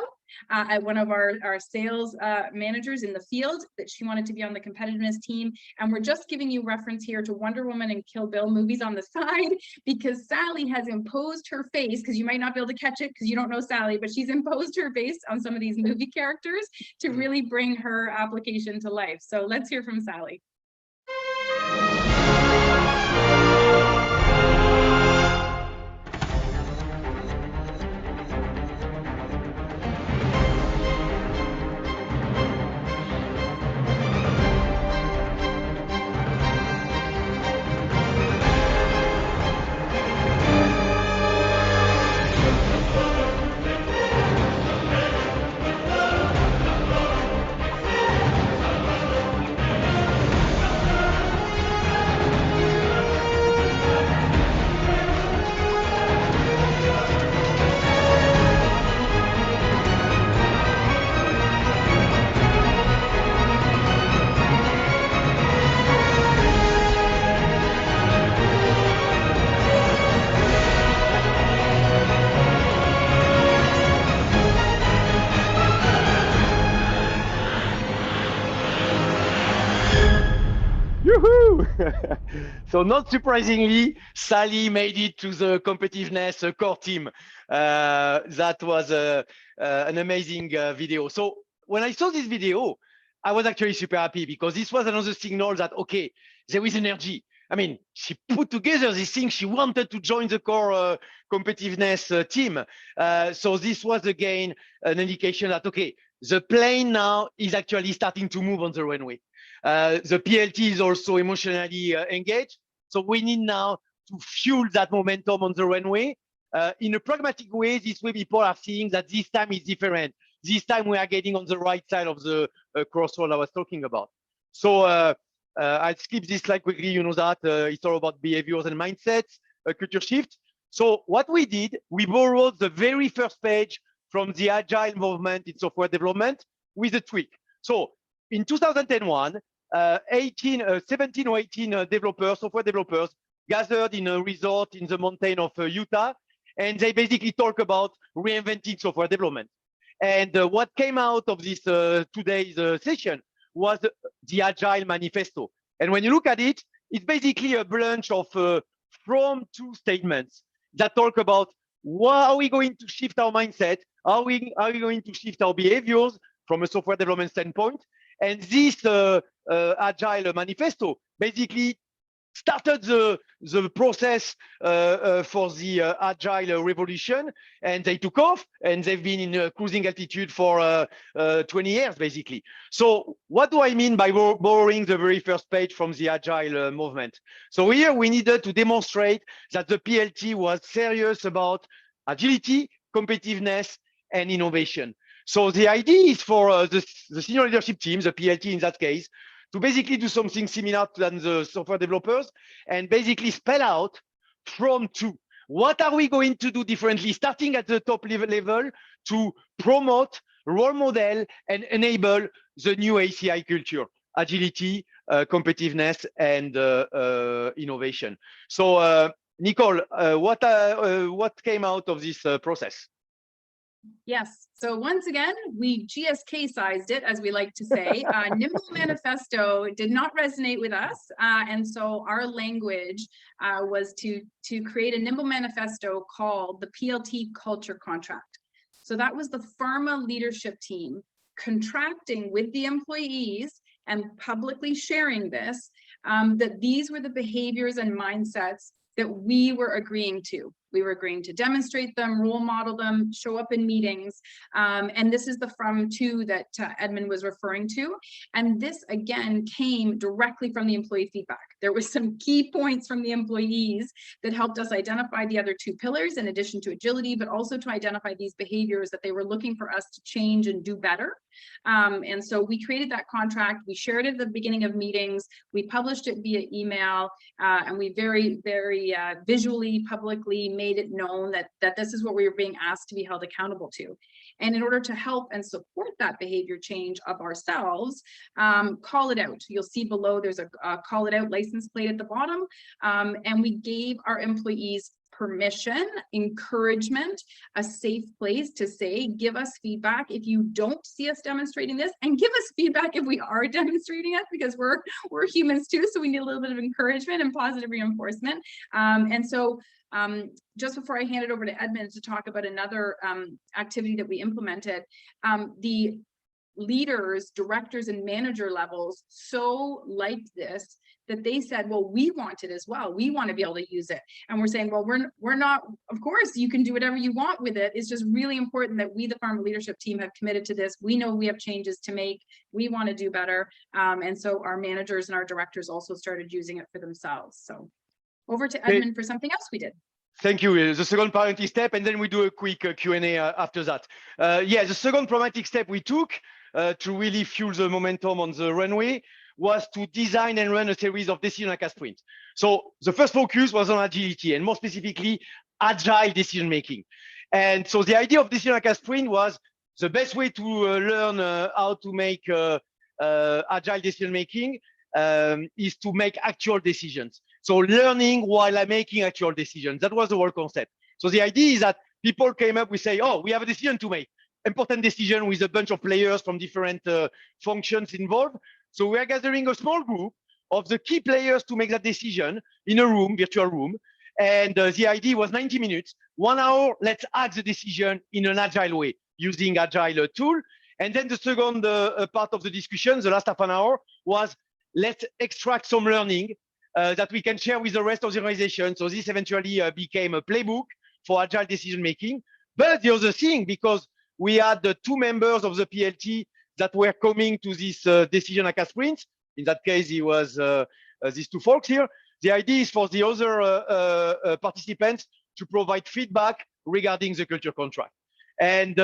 S3: at one of our sales managers in the field that she wanted to be on the competitiveness team. And we're just giving you reference here to Wonder Woman and Kill Bill movies on the side, because Sally has imposed her face, because you might not be able to catch it because you don't know Sally, but she's imposed her face on some of these movie characters to really bring her application to life. So let's hear from Sally.
S5: Yoo-hoo! So not surprisingly, Sally made it to the competitiveness core team. That was an amazing video. So when I saw this video, I was actually super happy because this was another signal that, okay, there is energy. I mean, she put together this thing. She wanted to join the core competitiveness team. So this was again an indication that, okay, the plane now is actually starting to move on the runway. The PLT is also emotionally engaged. So we need now to fuel that momentum on the runway. In a pragmatic way, this way people are seeing that this time is different. This time we are getting on the right side of the crossroad I was talking about. So I'll skip this slide quickly. You know that it's all about behaviors and mindsets, culture shift. So what we did, we borrowed the very first page from the Agile movement in software development with a tweak. So in 2001, 17 or 18 developers, software developers, gathered in a resort in the mountain of Utah, and they basically talk about reinventing software development. And what came out of this today's session was the Agile Manifesto. And when you look at it, it's basically a bunch of from two statements that talk about how are we going to shift our mindset, how are we going to shift our behaviors from a software development standpoint. And this Agile Manifesto basically started the process for the Agile revolution, and they took off, and they've been in cruising altitude for 20 years, basically. So what do I mean by borrowing the very first page from the Agile movement? So here we needed to demonstrate that the PLT was serious about agility, competitiveness, and innovation. So the idea is for the senior leadership team, the PLT in that case, to basically do something similar than the software developers and basically spell out from two. What are we going to do differently, starting at the top level to promote, role model, and enable the new ACI culture, agility, competitiveness, and innovation. So Nicole, what came out of this process?
S3: Yes. So once again, we GSK sized it, as we like to say. Nimble Manifesto did not resonate with us. And so our language was to create a Nimble Manifesto called the PLT Culture Contract. So that was the Pharma leadership team contracting with the employees and publicly sharing this, that these were the behaviors and mindsets that we were agreeing to. We were agreeing to demonstrate them, role model them, show up in meetings. And this is the from to that Edmund was referring to. And this, again, came directly from the employee feedback. There was some key points from the employees that helped us identify the other two pillars, in addition to agility, but also to identify these behaviors that they were looking for us to change and do better. And so we created that contract. We shared it at the beginning of meetings. We published it via email, and we very, very visually, publicly made it known that this is what we were being asked to be held accountable to. And in order to help and support that behavior change of ourselves, call it out. You'll see below there's a call it out license plate at the bottom. And we gave our employees permission, encouragement, a safe place to say, give us feedback if you don't see us demonstrating this, and give us feedback if we are demonstrating it, because we're humans too, so we need a little bit of encouragement and positive reinforcement. And so just before I hand it over to Edmund to talk about another activity that we implemented, the leaders, directors, and manager levels so liked this that they said, well, we want it as well. We want to be able to use it. And we're saying, well, we're not, of course, you can do whatever you want with it. It's just really important that we, the Pharma leadership team, have committed to this. We know we have changes to make. We want to do better. And so our managers and our directors also started using it for themselves. So over to Edmund for something else we did.
S5: Thank you. The second priority step, and then we do a quick Q&A after that. Yeah, the second pragmatic step we took to really fuel the momentum on the runway was to design and run a series of decision-making sprints. So the first focus was on agility, and more specifically, agile decision-making. And so the idea of decision-making sprint was the best way to learn how to make agile decision-making is to make actual decisions. So learning while making actual decisions. That was the whole concept. So the idea is that people came up with say, oh, we have a decision to make. Important decision with a bunch of players from different functions involved. So we are gathering a small group of the key players to make that decision in a room, virtual room. And the idea was 90 minutes, 1 hour, let's act the decision in an agile way using agile tool. And then the second part of the discussion, the last half an hour, was let's extract some learning that we can share with the rest of the organization. So this eventually became a playbook for agile decision making. But the other thing, because we had the 2 members of the PLT that were coming to this decision like a sprint. In that case, it was these 2 folks here. The idea is for the other participants to provide feedback regarding the culture contract. And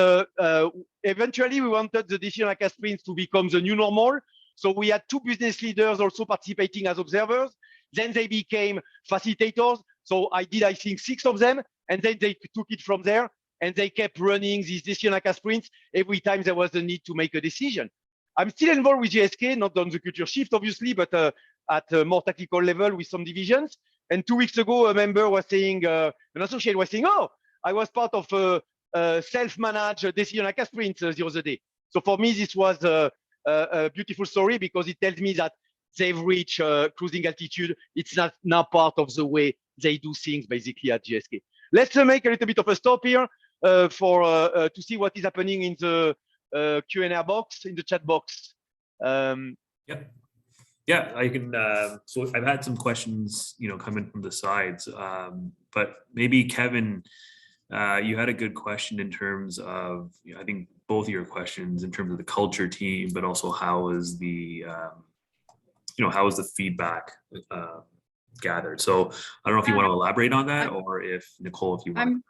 S5: eventually, we wanted the decision like a sprint to become the new normal. So we had 2 business leaders also participating as observers. Then they became facilitators. So I did, I think, 6 of them. And then they took it from there. And they kept running these decision like a sprints every time there was a need to make a decision. I'm still involved with GSK, not on the culture shift, obviously, but at a more tactical level with some divisions. And 2 weeks ago, a member was saying, an associate was saying, oh, I was part of a self-managed decision like a sprint the other day. So for me, this was a beautiful story because it tells me that they've reached cruising altitude. It's not now part of the way they do things basically at GSK. Let's make a little bit of a stop here to see what is happening in the Q&A box, in the chat box.
S1: Yeah, I can. So I've had some questions, come in from the sides, but maybe Kevin, you had a good question in terms of, I think both of your questions in terms of the culture team, but also how is the, how is the feedback gathered? So I don't know if you want to elaborate on that, or if Nicole, if you want.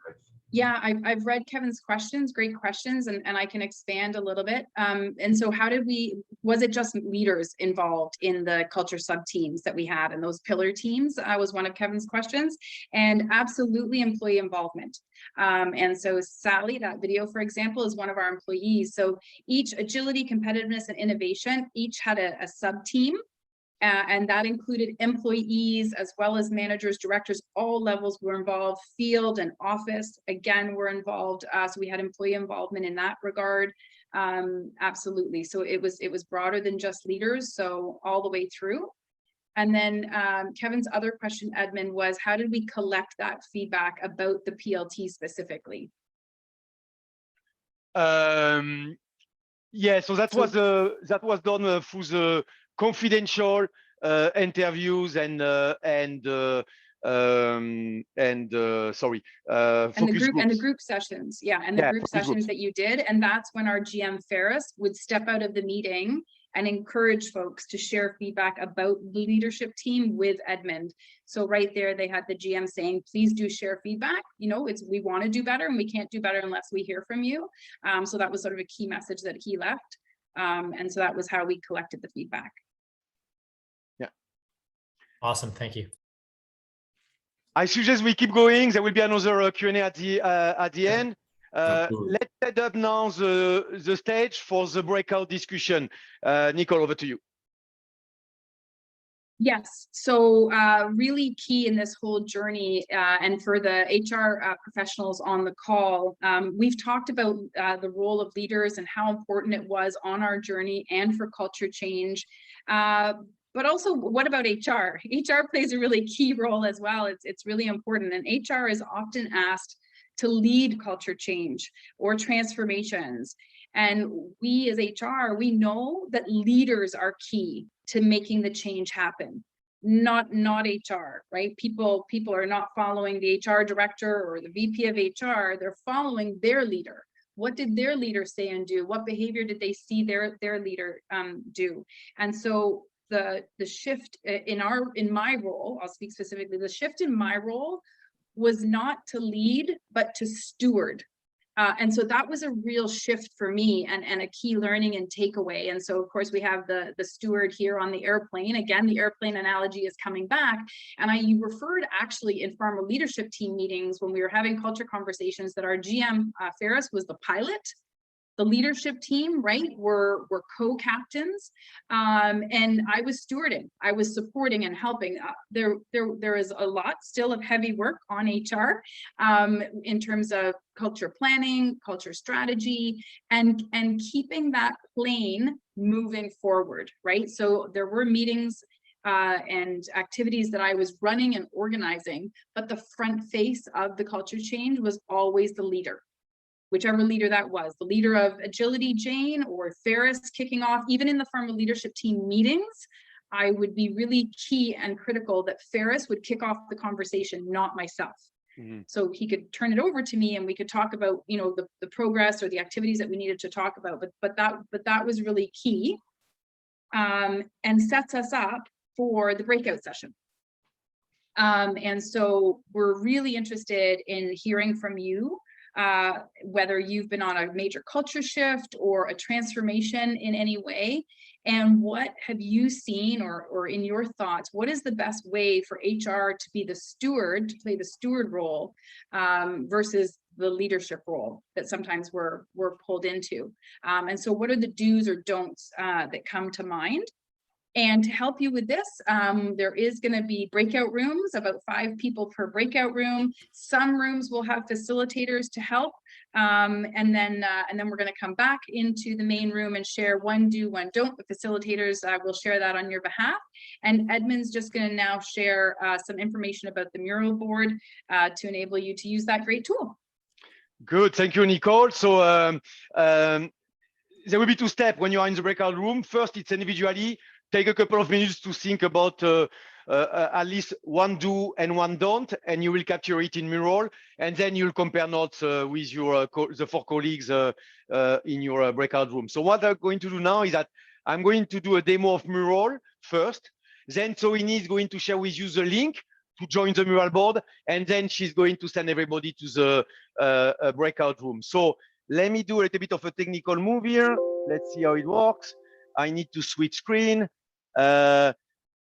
S3: Yeah, I've read Kevin's questions, great questions, and I can expand a little bit. And so was it just leaders involved in the culture sub-teams that we had, and those pillar teams was one of Kevin's questions, and absolutely employee involvement. And so Sally, that video, for example, is one of our employees. So each agility, competitiveness, and innovation, each had a sub-team. And that included employees as well as managers, directors, all levels were involved, field and office, again, were involved. So we had employee involvement in that regard. Absolutely. So it was broader than just leaders, so all the way through. And then Kevin's other question, Edmund, was how did we collect that feedback about the PLT specifically?
S5: Yeah, so that was done through the confidential interviews and the
S3: group sessions, group sessions that you did, and that's when our GM Ferris would step out of the meeting and encourage folks to share feedback about the leadership team with Edmund. So right there, they had the GM saying, please do share feedback. We want to do better, and we can't do better unless we hear from you. So that was sort of a key message that he left. And so that was how we collected the feedback.
S5: Yeah.
S6: Awesome. Thank you.
S5: I suggest we keep going. There will be another Q&A at the end. Let's set up now the stage for the breakout discussion. Nicole, over to you.
S3: Yes, so really key in this whole journey, and for the HR professionals on the call, we've talked about the role of leaders and how important it was on our journey and for culture change. But also, what about HR? HR plays a really key role as well. It's really important, and HR is often asked to lead culture change or transformations. And we as HR, we know that leaders are key to making the change happen, not HR, right? People are not following the HR director or the VP of HR, they're following their leader. What did their leader say and do? What behavior did they see their leader do? And so the shift in my role, I'll speak specifically, the shift in my role was not to lead, but to steward. And so that was a real shift for me and a key learning and takeaway. And so, of course, we have the steward here on the airplane. Again, the airplane analogy is coming back. And you referred actually in Pharma leadership team meetings when we were having culture conversations that our GM Ferris was the pilot. The leadership team, right, were co-captains, and I was stewarding. I was supporting and helping. There is a lot still of heavy work on HR in terms of culture planning, culture strategy, and keeping that plane moving forward, right? So there were meetings and activities that I was running and organizing, but the front face of the culture change was always the leader. Whichever leader that was, the leader of agility, Jane, or Ferris kicking off, even in the Pharma leadership team meetings, I would be really key and critical that Ferris would kick off the conversation, not myself. So he could turn it over to me and we could talk about, you know, the progress or the activities that we needed to talk about. But that was really key, and sets us up for the breakout session. And so we're really interested in hearing from you, whether you've been on a major culture shift or a transformation in any way, and what have you seen, or in your thoughts, what is the best way for HR to be the steward, to play the steward role, versus the leadership role that sometimes we're pulled into. And so what are the do's or don'ts that come to mind? And to help you with this, there is going to be breakout rooms, about 5 people per breakout room. Some rooms will have facilitators to help, and then we're going to come back into the main room and share one do, one don't. The facilitators will share that on your behalf. And Edmund's just going to now share some information about the mural board to enable you to use that great tool.
S5: Good, thank you, Nicole. So there will be 2 steps when you are in the breakout room. First, it's individually. Take a couple of minutes to think about at least one do and one don't, and you will capture it in mural, and then you'll compare notes with your the 4 colleagues in your breakout room. So what I'm going to do now is that I'm going to do a demo of mural first. Then Soini is going to share with you the link to join the mural board, and then she's going to send everybody to the breakout room. So let me do a little bit of a technical move here. Let's see how it works. I need to switch screen.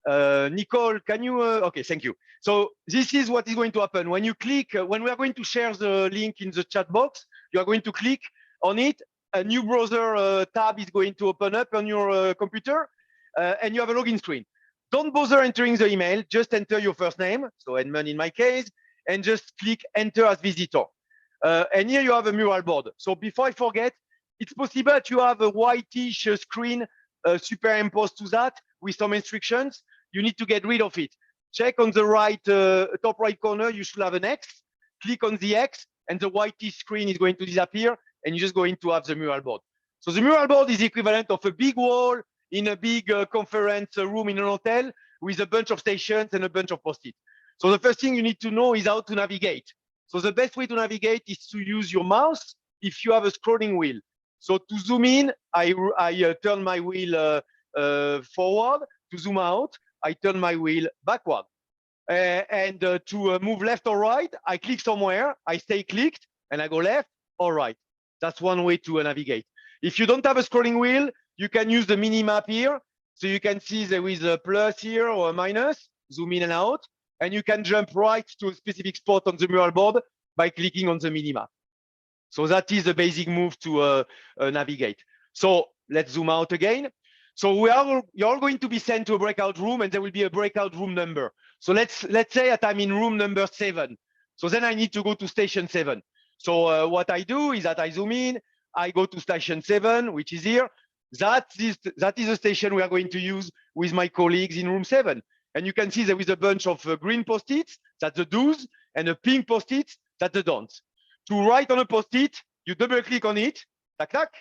S5: Nicole, can you? Okay, thank you. So this is what is going to happen when you click. When we are going to share the link in the chat box, you are going to click on it. A new browser tab is going to open up on your computer, and you have a login screen. Don't bother entering the email. Just enter your first name, so Edmund in my case, and just click enter as visitor. And here you have a mural board. So before I forget, it's possible that you have a whitish screen superimposed to that with some instructions. You need to get rid of it. Check on the right top right corner, you should have an X. Click on the X and the whitish screen is going to disappear and you're just going to have the mural board. So the mural board is the equivalent of a big wall in a big conference room in an hotel with a bunch of stations and a bunch of post-it. So the first thing you need to know is how to navigate. So the best way to navigate is to use your mouse if you have a scrolling wheel. So to zoom in, I turn my wheel forward. To zoom out, I turn my wheel backward. And to move left or right, I click somewhere, I stay clicked, and I go left or right. That's one way to navigate. If you don't have a scrolling wheel, you can use the mini map here. So you can see there is a plus here or a minus, zoom in and out, and you can jump right to a specific spot on the mural board by clicking on the mini map. So that is the basic move to navigate. So let's zoom out again. So you're all going to be sent to a breakout room, and there will be a breakout room number. So let's say that I'm in room number 7. So then I need to go to station 7. So what I do is that I zoom in, I go to station 7, which is here. That is the station we are going to use with my colleagues in room 7. And you can see there is a bunch of green post-its, that's the do's, and a pink post-its, that's the don'ts. To write on a post-it, you double click on it, tac, tac,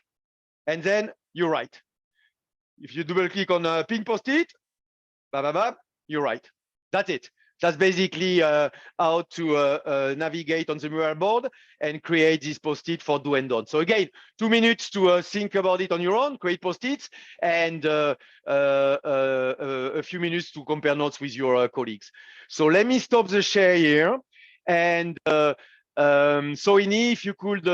S5: and then you write. If you double click on a pink post-it, you write. That's it. That's basically how to navigate on the mural board and create this post-it for do and don't. So again, 2 minutes to think about it on your own, create post-its, and a few minutes to compare notes with your colleagues. So let me stop the share here. And Soini, if you could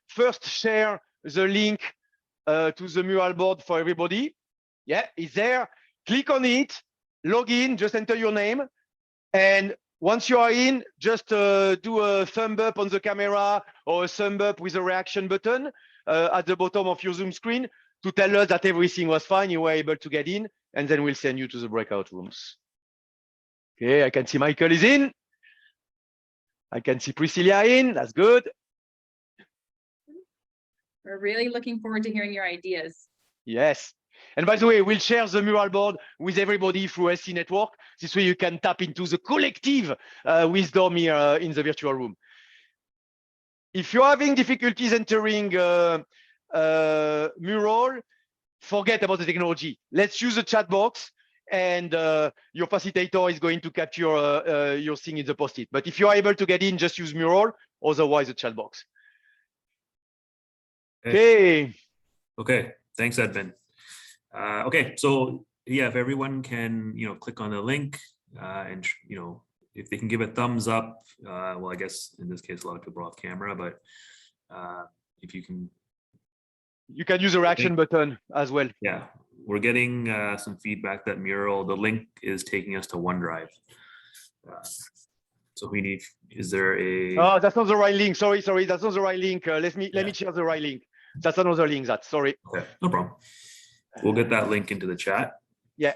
S5: first share the link to the mural board for everybody. Yeah, it's there. Click on it, log in, just enter your name. And once you are in, just do a thumb up on the camera or a thumb up with a reaction button at the bottom of your Zoom screen to tell us that everything was fine, you were able to get in, and then we'll send you to the breakout rooms. Okay, I can see Michael is in. I can see Priscilla in, that's good.
S3: We're really looking forward to hearing your ideas.
S5: Yes. And by the way, we'll share the mural board with everybody through SCNetwork. This way you can tap into the collective wisdom here in the virtual room. If you're having difficulties entering mural, forget about the technology. Let's use the chat box, and your facilitator is going to capture your thing in the post-it. But if you're able to get in, just use mural, otherwise the chat box. Okay.
S1: Okay, thanks, Edmund. Okay, so yeah, if everyone can, click on the link and, if they can give a thumbs up, well, I guess in this case, a lot of people are off camera, but if you can.
S5: You can use the reaction button as well.
S1: Yeah, we're getting some feedback that Mural, the link is taking us to OneDrive. So we need, is there a.
S5: Oh, that's not the right link. Sorry, that's not the right link. Let me share the right link. That's another link, sorry.
S1: Okay, no problem. We'll get that link into the chat.
S5: Yeah.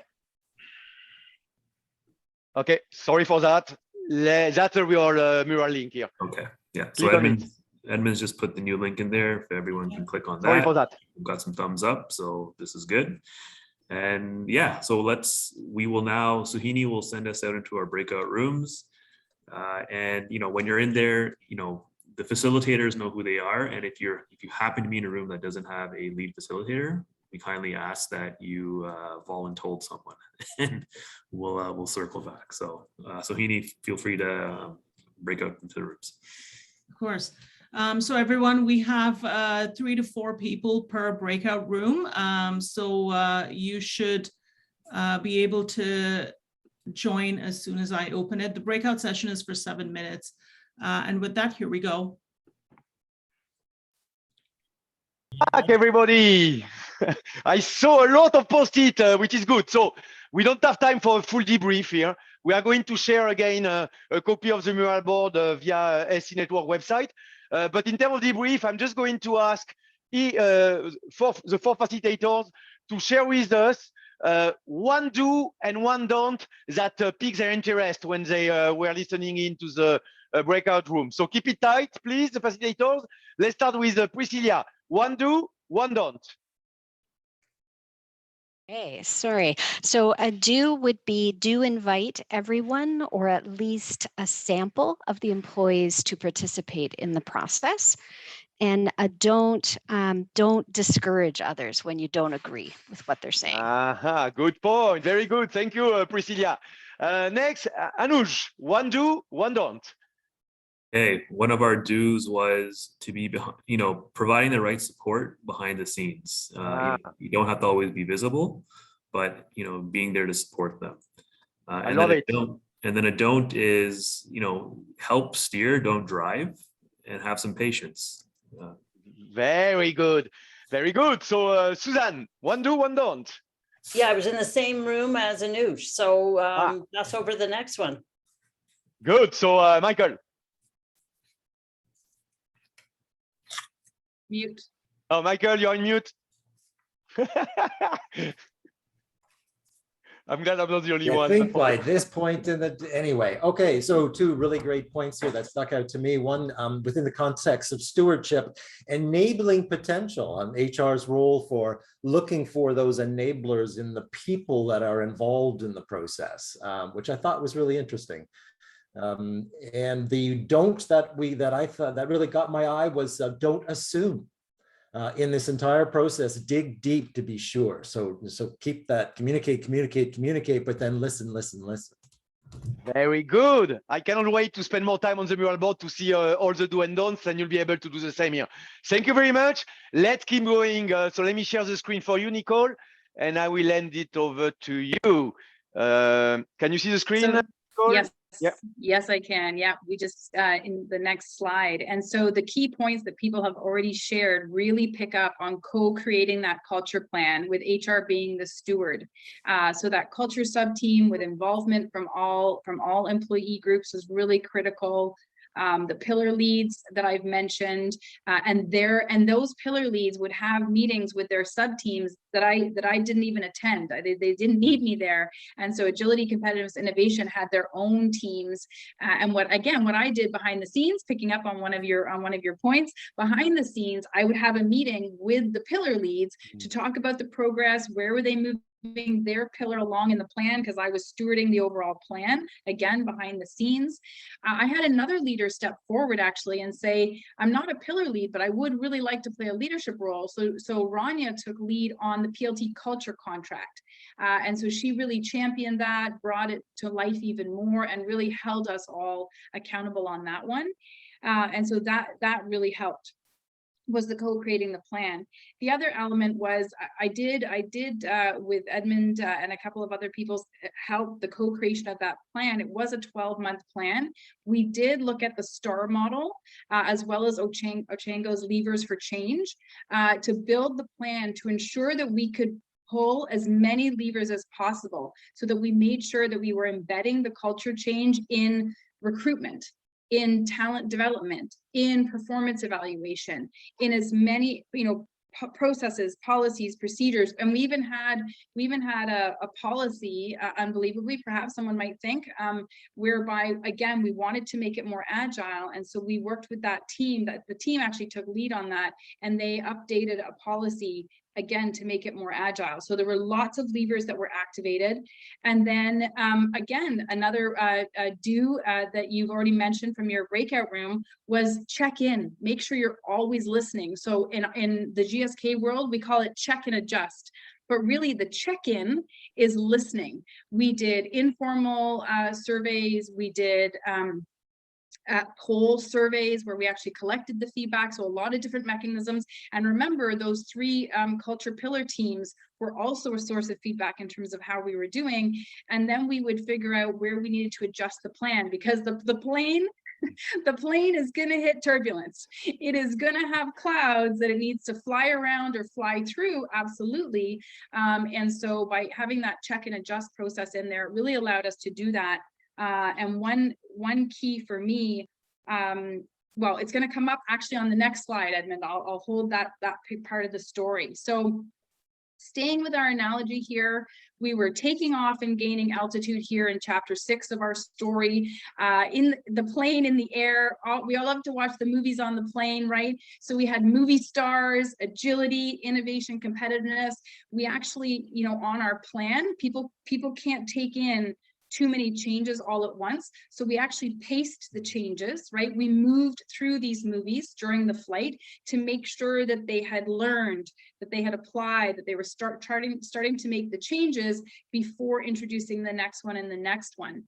S5: Okay, sorry for that. That's a real mural link here.
S1: Okay, yeah. So Edmund's just put the new link in there. If everyone can click on that.
S5: Sorry for that.
S1: We've got some thumbs up, so this is good. And yeah, so we will now, Suhini will send us out into our breakout rooms. And when you're in there, the facilitators know who they are. And if you happen to be in a room that doesn't have a lead facilitator, we kindly ask that you voluntold someone, and we'll circle back. So Suhini, feel free to break out into the rooms.
S7: Of course. So everyone, we have 3 to 4 people per breakout room. So you should be able to join as soon as I open it. The breakout session is for 7 minutes. And with that, here we go.
S5: Back, everybody. I saw a lot of post-it, which is good. So we don't have time for a full debrief here. We are going to share again a copy of the mural board via SCNetwork website. But in terms of debrief, I'm just going to ask the 4 facilitators to share with us one do and one don't that piques their interest when they were listening into the breakout room. So keep it tight, please, the facilitators. Let's start with Priscilla. One do, one don't.
S8: Hey, sorry. So a do would be do invite everyone or at least a sample of the employees to participate in the process. And a don't discourage others when you don't agree with what they're saying.
S5: Aha, good point. Very good. Thank you, Priscilla. Next, Anuj, one do, one don't.
S1: Hey, one of our do's was to be, providing the right support behind the scenes. You don't have to always be visible, but, being there to support them.
S5: I love it.
S1: And then a don't is, help steer, don't drive, and have some patience.
S5: Very good. Very good. So, Suzanne, one do, one don't.
S9: Yeah, I was in the same room as Anuj. So that's over the next one.
S5: Good. So, Michael.
S3: Mute.
S5: Oh, Michael, you're on mute. I'm glad I'm not the only one.
S10: I think by this point anyway. Okay, so 2 really great points here that stuck out to me. One, within the context of stewardship, enabling potential on HR's role for looking for those enablers in the people that are involved in the process, which I thought was really interesting. And the don't that I thought that really got my eye was don't assume. In this entire process, dig deep to be sure. So keep that, communicate, but then listen.
S5: Very good. I cannot wait to spend more time on the mural board to see all the do and don'ts, and you'll be able to do the same here. Thank you very much. Let's keep going. So let me share the screen for you, Nicole, and I will hand it over to you. Can you see the screen, Nicole?
S3: Yes.
S5: Yeah.
S3: Yes, I can. Yeah, we just in the next slide. And so the key points that people have already shared really pick up on co-creating that culture plan with HR being the steward. So that culture sub team with involvement from all employee groups is really critical. the pillar leads that I've mentioned, and those pillar leads would have meetings with their sub teams that I didn't even attend. They didn't need me there. And so agility, competitiveness, innovation had their own teams. And what I did behind the scenes, picking up on one of your points, behind the scenes, I would have a meeting with the pillar leads to talk about the progress, where were they moving their pillar along in the plan, because I was stewarding the overall plan, again, behind the scenes. I had another leader step forward actually and say, I'm not a pillar lead, but I would really like to play a leadership role. So Rania took lead on the PLT culture contract. And so she really championed that, brought it to life even more, and really held us all accountable on that one. And so that really helped, was the co-creating the plan. The other element was I did with Edmund and a couple of other people help the co-creation of that plan. It was a 12-month plan. We did look at the STAR model as well as Ochango's levers for change to build the plan to ensure that we could pull as many levers as possible, so that we made sure that we were embedding the culture change in recruitment, in talent development, in performance evaluation, in as many, processes, policies, procedures. And we even had a policy, unbelievably, perhaps someone might think, whereby, again, we wanted to make it more agile. And so we worked with that team, that the team actually took lead on that, and they updated a policy, again, to make it more agile. So there were lots of levers that were activated. And then again, another that you've already mentioned from your breakout room was check in, make sure you're always listening. So in the GSK world, we call it check and adjust. But really the check-in is listening. We did informal surveys, we did poll surveys where we actually collected the feedback, so a lot of different mechanisms. And remember, those three culture pillar teams were also a source of feedback in terms of how we were doing. And then we would figure out where we needed to adjust the plan, because the plane is going to hit turbulence. It is going to have clouds that it needs to fly around or fly through, absolutely. And so by having that check and adjust process in there, it really allowed us to do that. And one key for me, well, it's going to come up actually on the next slide, Edmund. I'll hold that part of the story. So staying with our analogy here, we were taking off and gaining altitude here in chapter 6 of our story, in the plane, in the air. We all love to watch the movies on the plane, right? So we had movie stars, agility, innovation, competitiveness. We actually, on our plan, people can't take in too many changes all at once. So we actually paced the changes, right? We moved through these movies during the flight to make sure that they had learned, that they had applied, that they were starting to make the changes before introducing the next one and the next one.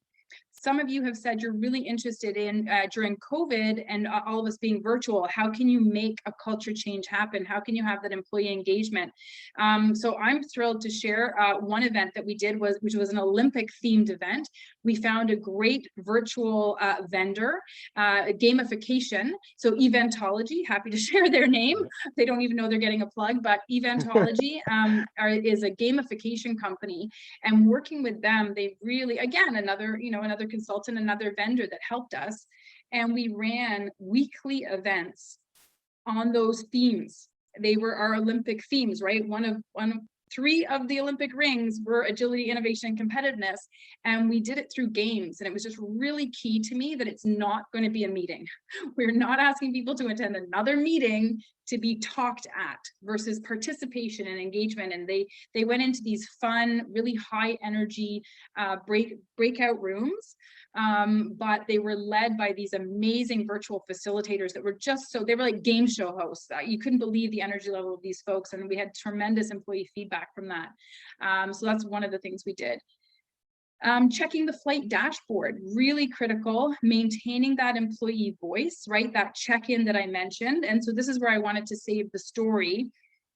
S3: Some of you have said you're really interested in, during COVID and all of us being virtual, how can you make a culture change happen? How can you have that employee engagement? So I'm thrilled to share one event that we did, which was an Olympic themed event. We found a great virtual vendor, gamification. So Eventology, happy to share their name. They don't even know they're getting a plug, but Eventology is a gamification company, and working with them, they really, again, another consultant, another vendor that helped us. And we ran weekly events on those themes. They were our Olympic themes, right? One of 3 of the Olympic rings were agility, innovation, and competitiveness. And we did it through games. And it was just really key to me that it's not going to be a meeting. We're not asking people to attend another meeting to be talked at, versus participation and engagement. And they went into these fun, really high energy breakout rooms, but they were led by these amazing virtual facilitators that were they were like game show hosts. You couldn't believe the energy level of these folks, and we had tremendous employee feedback from that. So that's one of the things we did. Checking the flight dashboard, really critical, maintaining that employee voice, right? That check-in that I mentioned. And so this is where I wanted to save the story.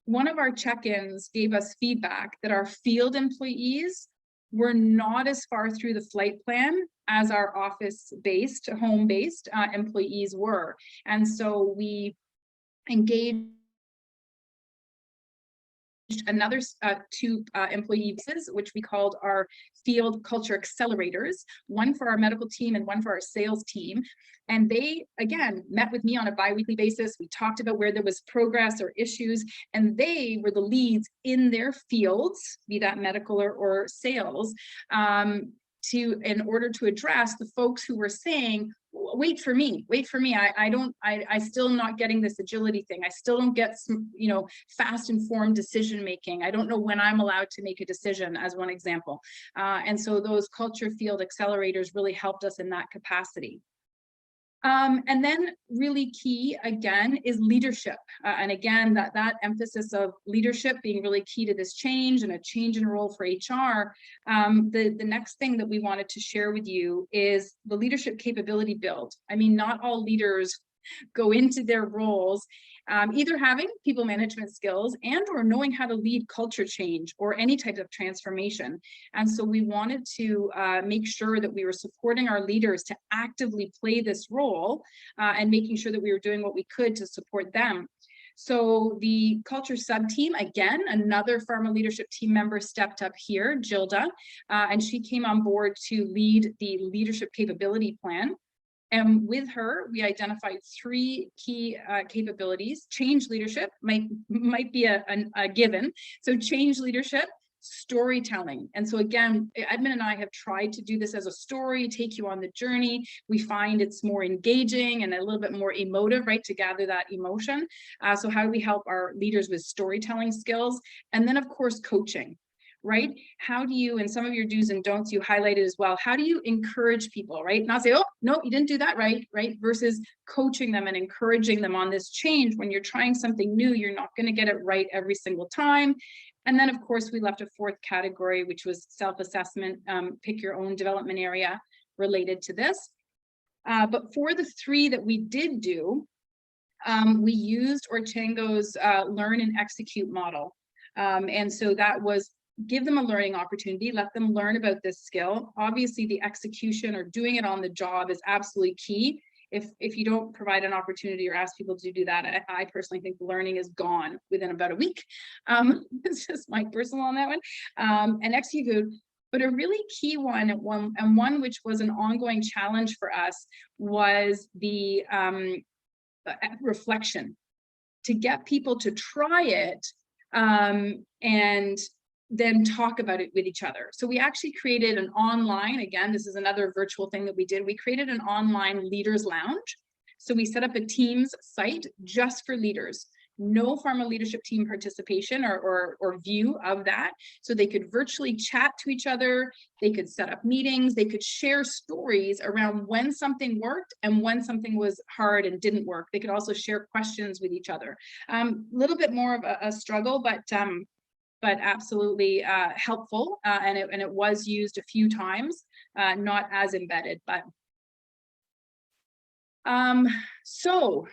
S3: One of our check-ins gave us feedback that our field employees were not as far through the flight plan as our office-based, home-based employees were. And so we engaged another two employee visits, which we called our field culture accelerators, one for our medical team and one for our sales team. And they, again, met with me on a bi-weekly basis. We talked about where there was progress or issues, and they were the leads in their fields, be that medical or sales, in order to address the folks who were saying, wait for me, I still not getting this agility thing. I still don't get some, fast informed decision making. I don't know when I'm allowed to make a decision, as one example. And so those culture field accelerators really helped us in that capacity. And then really key, again, is leadership. And again, that emphasis of leadership being really key to this change and a change in role for HR. The next thing that we wanted to share with you is the leadership capability build. I mean, not all leaders go into their roles either having people management skills and or knowing how to lead culture change or any type of transformation. And so we wanted to make sure that we were supporting our leaders to actively play this role and making sure that we were doing what we could to support them. So the culture sub team, again, another Pharma leadership team member stepped up here, Gilda, and she came on board to lead the leadership capability plan. And with her, we identified three key capabilities. Change leadership might be a given. So change leadership, storytelling. And so again, Edmund and I have tried to do this as a story, take you on the journey. We find it's more engaging and a little bit more emotive, right, to gather that emotion. So how do we help our leaders with storytelling skills? And then of course, coaching. Right? How do you, and some of your do's and don'ts you highlighted as well, how do you encourage people, right? Not say, oh, no, you didn't do that right? Versus coaching them and encouraging them on this change. When you're trying something new, you're not going to get it right every single time. And then of course, we left a fourth category, which was self-assessment, pick your own development area related to this. But for the three that we did do, we used Orchengo's learn and execute model. And so that was give them a learning opportunity, let them learn about this skill. Obviously, the execution or doing it on the job is absolutely key. If you don't provide an opportunity or ask people to do that, I personally think the learning is gone within about a week. It's just my personal on that one. And execute. But a really key one, and one which was an ongoing challenge for us, was the reflection. To get people to try it and then talk about it with each other. So we actually created an online, again, this is another virtual thing that we did. We created an online leaders lounge. So we set up a Teams site just for leaders. No Pharma leadership team participation or view of that. So they could virtually chat to each other. They could set up meetings. They could share stories around when something worked and when something was hard and didn't work. They could also share questions with each other. Little bit more of a struggle, but absolutely helpful, and it was used a few times, not as embedded, but so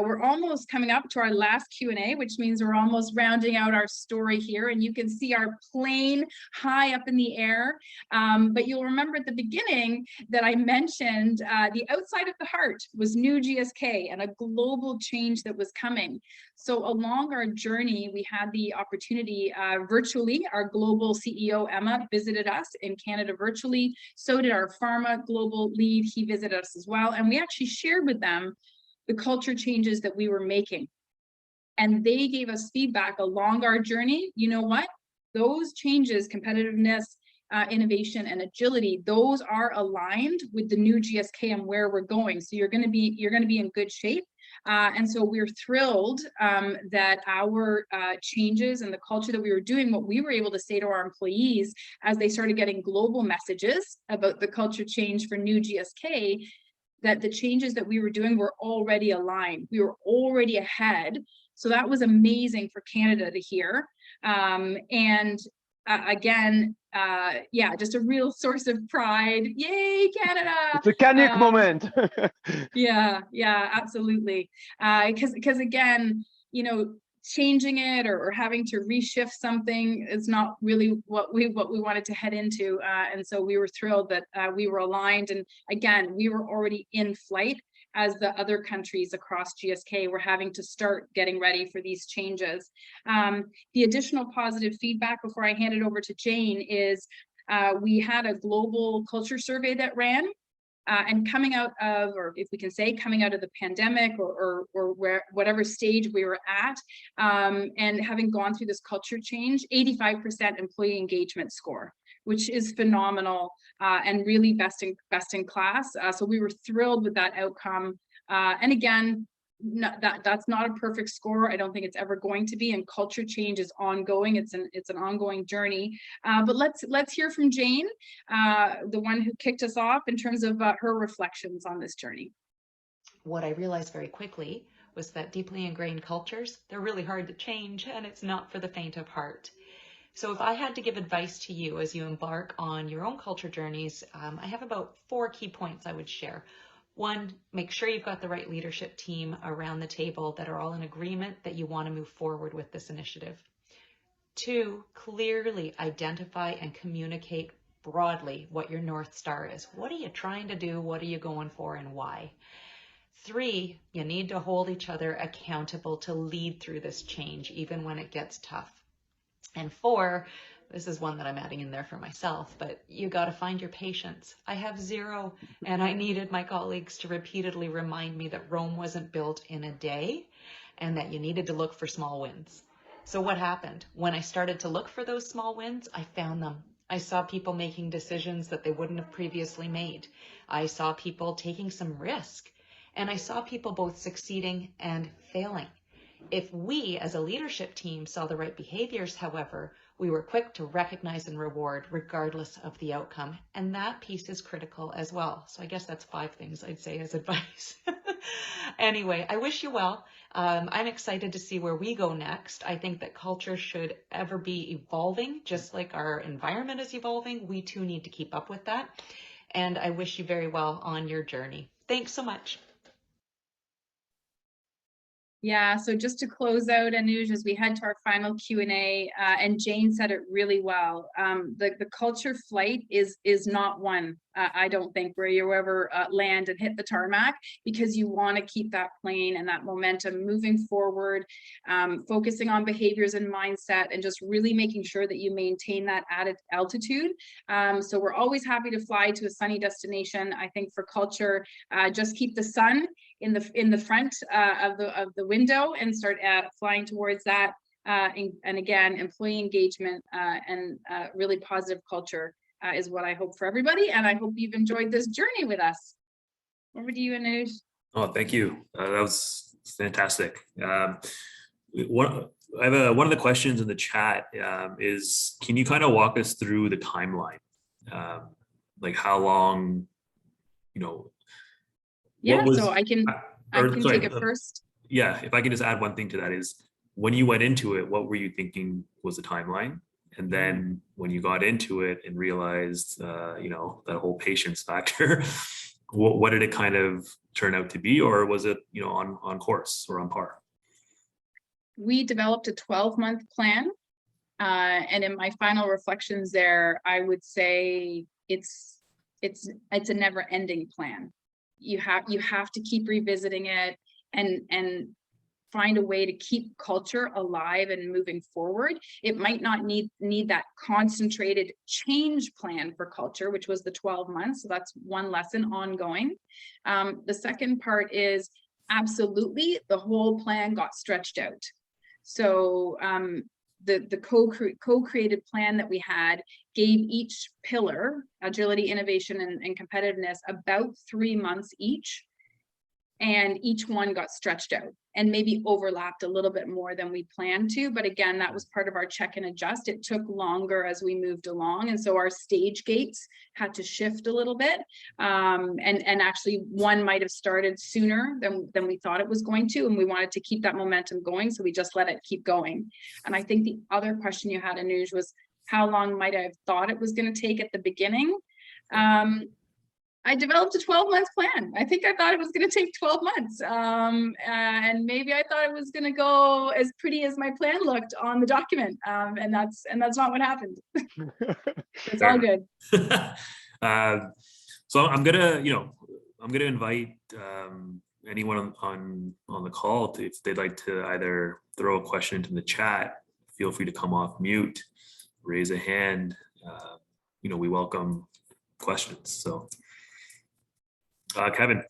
S3: we're almost coming up to our last Q&A, which means we're almost rounding out our story here, and you can see our plane high up in the air. But you'll remember at the beginning that I mentioned the outside of the heart was new GSK and a global change that was coming. So along our journey, we had the opportunity virtually, our global CEO, Emma, visited us in Canada virtually. So did our Pharma global lead, he visited us as well. And we actually shared with them the culture changes that we were making. And they gave us feedback along our journey. You know what? Those changes, competitiveness, innovation, and agility, those are aligned with the new GSK and where we're going. So you're going to be in good shape. And so we're thrilled that our changes and the culture that we were doing, what we were able to say to our employees as they started getting global messages about the culture change for new GSK, that the changes that we were doing were already aligned. We were already ahead. So that was amazing for Canada to hear. Again, yeah, just a real source of pride. Yay, Canada!
S5: It's a Canuck moment.
S3: Yeah, absolutely. Because again, changing it or having to reshift something is not really what we wanted to head into. And so we were thrilled that we were aligned. And again, we were already in flight. as the other countries across GSK were having to start getting ready for these changes. The additional positive feedback before I hand it over to Jane is we had a global culture survey that ran. And coming out of, or if we can say, coming out of the pandemic or whatever stage we were at, and having gone through this culture change, 85% employee engagement score, which is phenomenal and really best in class. So we were thrilled with that outcome. And again, that's not a perfect score. I don't think it's ever going to be, and culture change is ongoing. It's an ongoing journey. But let's hear from Jane, the one who kicked us off, in terms of her reflections on this journey.
S4: What I realized very quickly was that deeply ingrained cultures, they're really hard to change, and it's not for the faint of heart. So if I had to give advice to you as you embark on your own culture journeys, I have about 4 key points I would share. 1, make sure you've got the right leadership team around the table that are all in agreement that you want to move forward with this initiative. 2, clearly identify and communicate broadly what your North Star is. What are you trying to do? What are you going for, and why? 3, you need to hold each other accountable to lead through this change, even when it gets tough. And 4, this is one that I'm adding in there for myself, but you got to find your patience. I have 0, and I needed my colleagues to repeatedly remind me that Rome wasn't built in a day and that you needed to look for small wins. So what happened? When I started to look for those small wins, I found them. I saw people making decisions that they wouldn't have previously made. I saw people taking some risk, and I saw people both succeeding and failing. If we as a leadership team saw the right behaviors, however, we were quick to recognize and reward regardless of the outcome. And that piece is critical as well. So I guess that's 5 things I'd say as advice. Anyway, I wish you well. I'm excited to see where we go next. I think that culture should ever be evolving, just like our environment is evolving. We too need to keep up with that. And I wish you very well on your journey. Thanks so much.
S3: Yeah, so just to close out, Anuj, as we head to our final Q&A, and Jane said it really well, the culture flight is not one, I don't think, where you ever land and hit the tarmac, because you want to keep that plane and that momentum moving forward, focusing on behaviors and mindset, and just really making sure that you maintain that added altitude. So we're always happy to fly to a sunny destination. I think for culture, just keep the sun in the front of the window and start flying towards that. And again, employee engagement and really positive culture is what I hope for everybody. And I hope you've enjoyed this journey with us. Over to you, Anuj.
S1: Oh, thank you. That was fantastic. One of the questions in the chat is, can you kind of walk us through the timeline? Like how long,
S3: Yeah, so I can take it first.
S1: Yeah, if I can just add one thing to that is, when you went into it, what were you thinking was the timeline? And then when you got into it and realized, that whole patience factor, what did it kind of turn out to be? Or was it, on course or on par? We developed a 12-month plan. And in my final reflections there, I would say it's a never-ending plan. You have to keep revisiting it and find a way to keep culture alive and moving forward. It might not need that concentrated change plan for culture, which was the 12 months. So that's one lesson ongoing. The second part is absolutely the whole plan got stretched out. So the co-created plan that we had gave each pillar, agility, innovation, and competitiveness, about 3 months each. And each one got stretched out and maybe overlapped a little bit more than we planned to. But again, that was part of our check and adjust. It took longer as we moved along. And so our stage gates had to shift a little bit. And actually one might have started sooner than we thought it was going to. And we wanted to keep that momentum going. So we just let it keep going. And I think the other question you had, Anuj, was how long might I have thought it was going to take at the beginning? I developed a 12-month plan. I think I thought it was going to take 12 months. And maybe I thought it was going to go as pretty as my plan looked on the document. And that's not what happened. It's all good. So I'm going to, I'm going to invite anyone on the call if they'd like to either throw a question into the chat. Feel free to come off mute, raise a hand. We welcome questions. So, Kevin.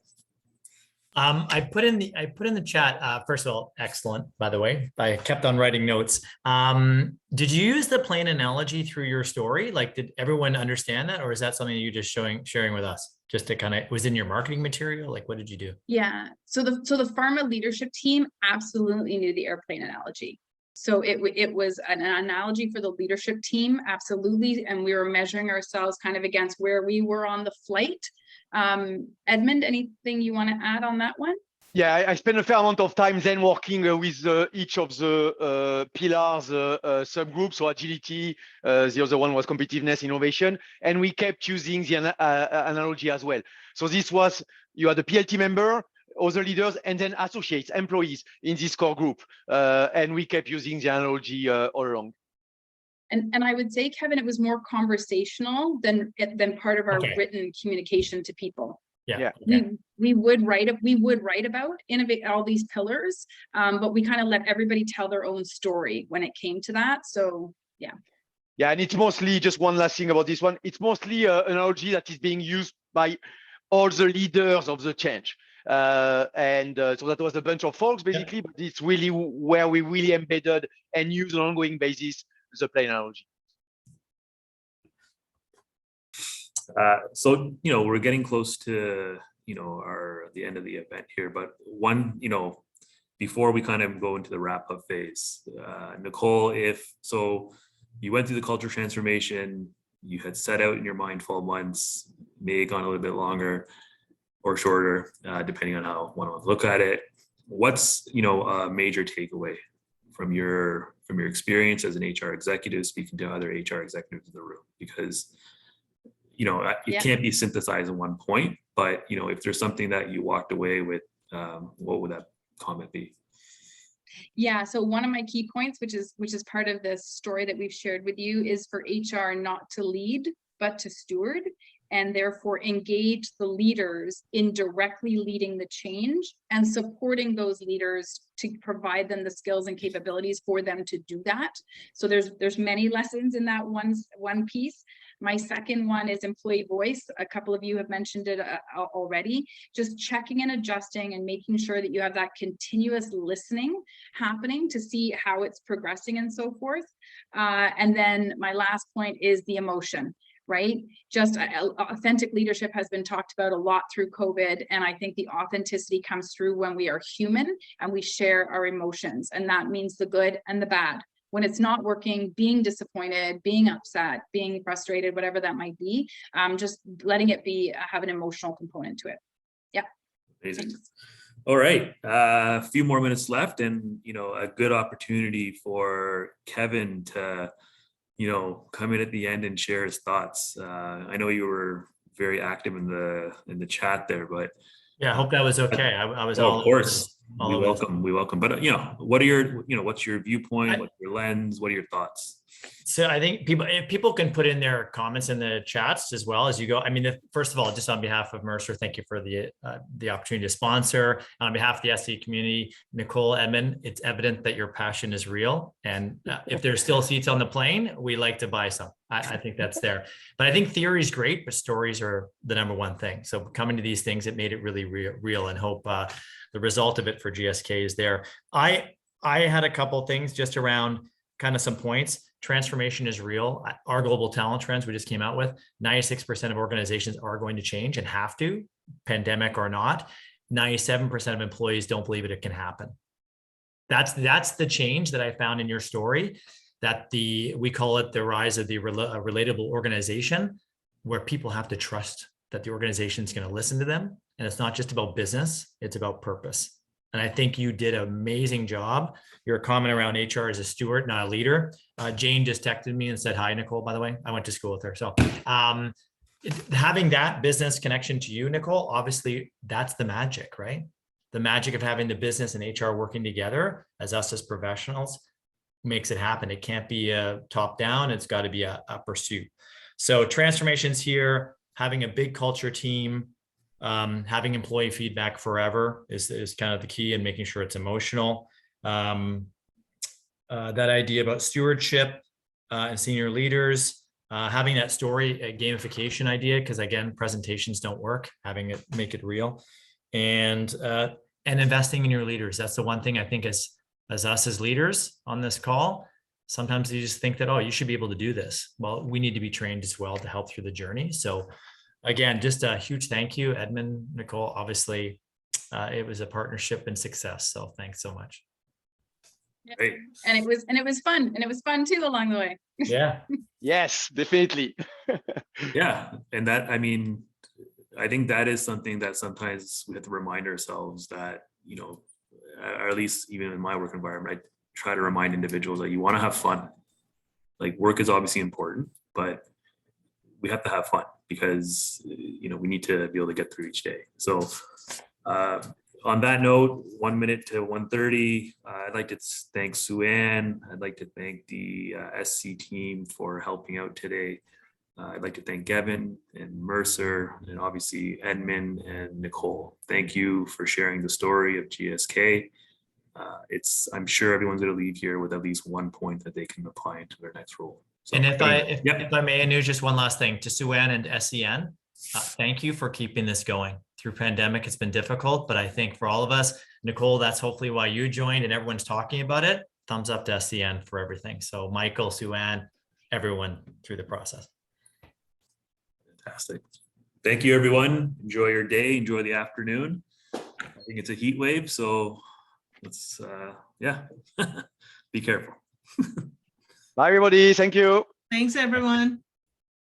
S6: I put in the chat. First of all, excellent. By the way, I kept on writing notes. Did you use the plane analogy through your story? Like, did everyone understand that, or is that something you just sharing with us? Just to kind of, was in your marketing material? Like, what did you do?
S3: Yeah. So the pharma leadership team absolutely knew the airplane analogy. So it was an analogy for the leadership team, absolutely. And we were measuring ourselves kind of against where we were on the flight. Edmund, anything you want to add on that one?
S5: Yeah, I spent a fair amount of time then working with each of the pillars, subgroups, so agility, the other one was competitiveness, innovation, and we kept using the analogy as well. So this was, you had a PLT member, other leaders, and then associates, employees in this core group. And we kept using the analogy all along.
S3: And I would say, Kevin, it was more conversational than part of our written communication to people.
S6: Yeah.
S3: We would write about innovate all these pillars, but we kind of let everybody tell their own story when it came to that. So yeah.
S5: Yeah, and it's mostly, just one last thing about this one, it's mostly an analogy that is being used by all the leaders of the change. So that was a bunch of folks basically, but it's really where we really embedded and use on an ongoing basis the plane analogy.
S1: So, we're getting close to, the end of the event here, but before we kind of go into the wrap up phase, Nicole, so you went through the culture transformation, you had set out in your mind 12 months, may have gone a little bit longer or shorter, depending on how one would look at it. What's, a major takeaway from your experience as an HR executive, speaking to other HR executives in the room? Because it can't be synthesized in one point, but if there's something that you walked away with, what would that comment be?
S3: Yeah, so one of my key points, which is part of this story that we've shared with you, is for HR not to lead, but to steward, and therefore engage the leaders in directly leading the change and supporting those leaders to provide them the skills and capabilities for them to do that. So there's many lessons in that one piece. My second one is employee voice. A couple of you have mentioned it already. Just checking and adjusting and making sure that you have that continuous listening happening to see how it's progressing and so forth. And then my last point is the emotion, right? Just authentic leadership has been talked about a lot through COVID. And I think the authenticity comes through when we are human and we share our emotions. And that means the good and the bad. When it's not working, being disappointed, being upset, being frustrated, whatever that might be, just letting it have an emotional component to it. Yeah.
S1: Amazing. All right, a few more minutes left, and a good opportunity for Kevin to come in at the end and share his thoughts. I know you were very active in the chat there, but
S6: yeah, I hope that was okay. I was
S1: of course. We welcome. But what are your, what's your viewpoint? What's your lens? What are your thoughts?
S6: So I think people can put in their comments in the chats as well as you go. I mean, first of all, just on behalf of Mercer, thank you for the opportunity to sponsor. On behalf of the SC community, Nicole, Edmund, it's evident that your passion is real. And if there's still seats on the plane, we like to buy some. I think that's there. But I think theory is great, but stories are the number one thing. So coming to these things, it made it really real, and hope the result of it for GSK is there. I had a couple things just around kind of some points. Transformation is real. Our global talent trends we just came out with, 96% of organizations are going to change and have to, pandemic or not. 97% of employees don't believe it can happen. That's the change that I found in your story, that we call it the rise of the relatable organization, where people have to trust that the organization is going to listen to them. And it's not just about business, it's about purpose. And I think you did an amazing job. Your comment around HR as a steward, not a leader. Jane just texted me and said, hi, Nicole, by the way. I went to school with her. So having that business connection to you, Nicole, obviously that's the magic, right? The magic of having the business and HR working together as us as professionals makes it happen. It can't be a top down. It's got to be a pursuit. So transformations here, having a big culture team, Having employee feedback forever is kind of the key, and making sure it's emotional. That idea about stewardship and senior leaders, having that story, a gamification idea, because again, presentations don't work, having it make it real, and investing in your leaders. That's the one thing I think as us as leaders on this call, sometimes you just think that, oh, you should be able to do this. Well, we need to be trained as well to help through the journey. So again, just a huge thank you, Edmund, Nicole. Obviously, it was a partnership and success. So thanks so much.
S1: Great.
S3: And it was fun, and it was fun too along the way.
S6: Yeah.
S5: Yes, definitely.
S1: Yeah, and that, I mean, I think that is something that sometimes we have to remind ourselves that, you know, or at least even in my work environment, I try to remind individuals that you want to have fun. Like, work is obviously important, but we have to have fun, because, you know, we need to be able to get through each day. So on that note, 1 minute to 1:30, I'd like to thank Sue-Ann. I'd like to thank the SC team for helping out today. I'd like to thank Gavin and Mercer, and obviously Edmund and Nicole. Thank you for sharing the story of GSK. I'm sure everyone's going to leave here with at least one point that they can apply into their next role. So,
S6: And if I may, Anuj, just one last thing to Sue-Ann and SCN. Thank you for keeping this going through pandemic. It's been difficult, but I think for all of us, Nicole, that's hopefully why you joined and everyone's talking about it. Thumbs up to SCN for everything. So Michael, Sue-Ann, everyone through the process.
S1: Fantastic. Thank you, everyone. Enjoy your day. Enjoy the afternoon. I think it's a heat wave, so let's, yeah, be careful.
S5: Bye, everybody. Thank you.
S7: Thanks, everyone.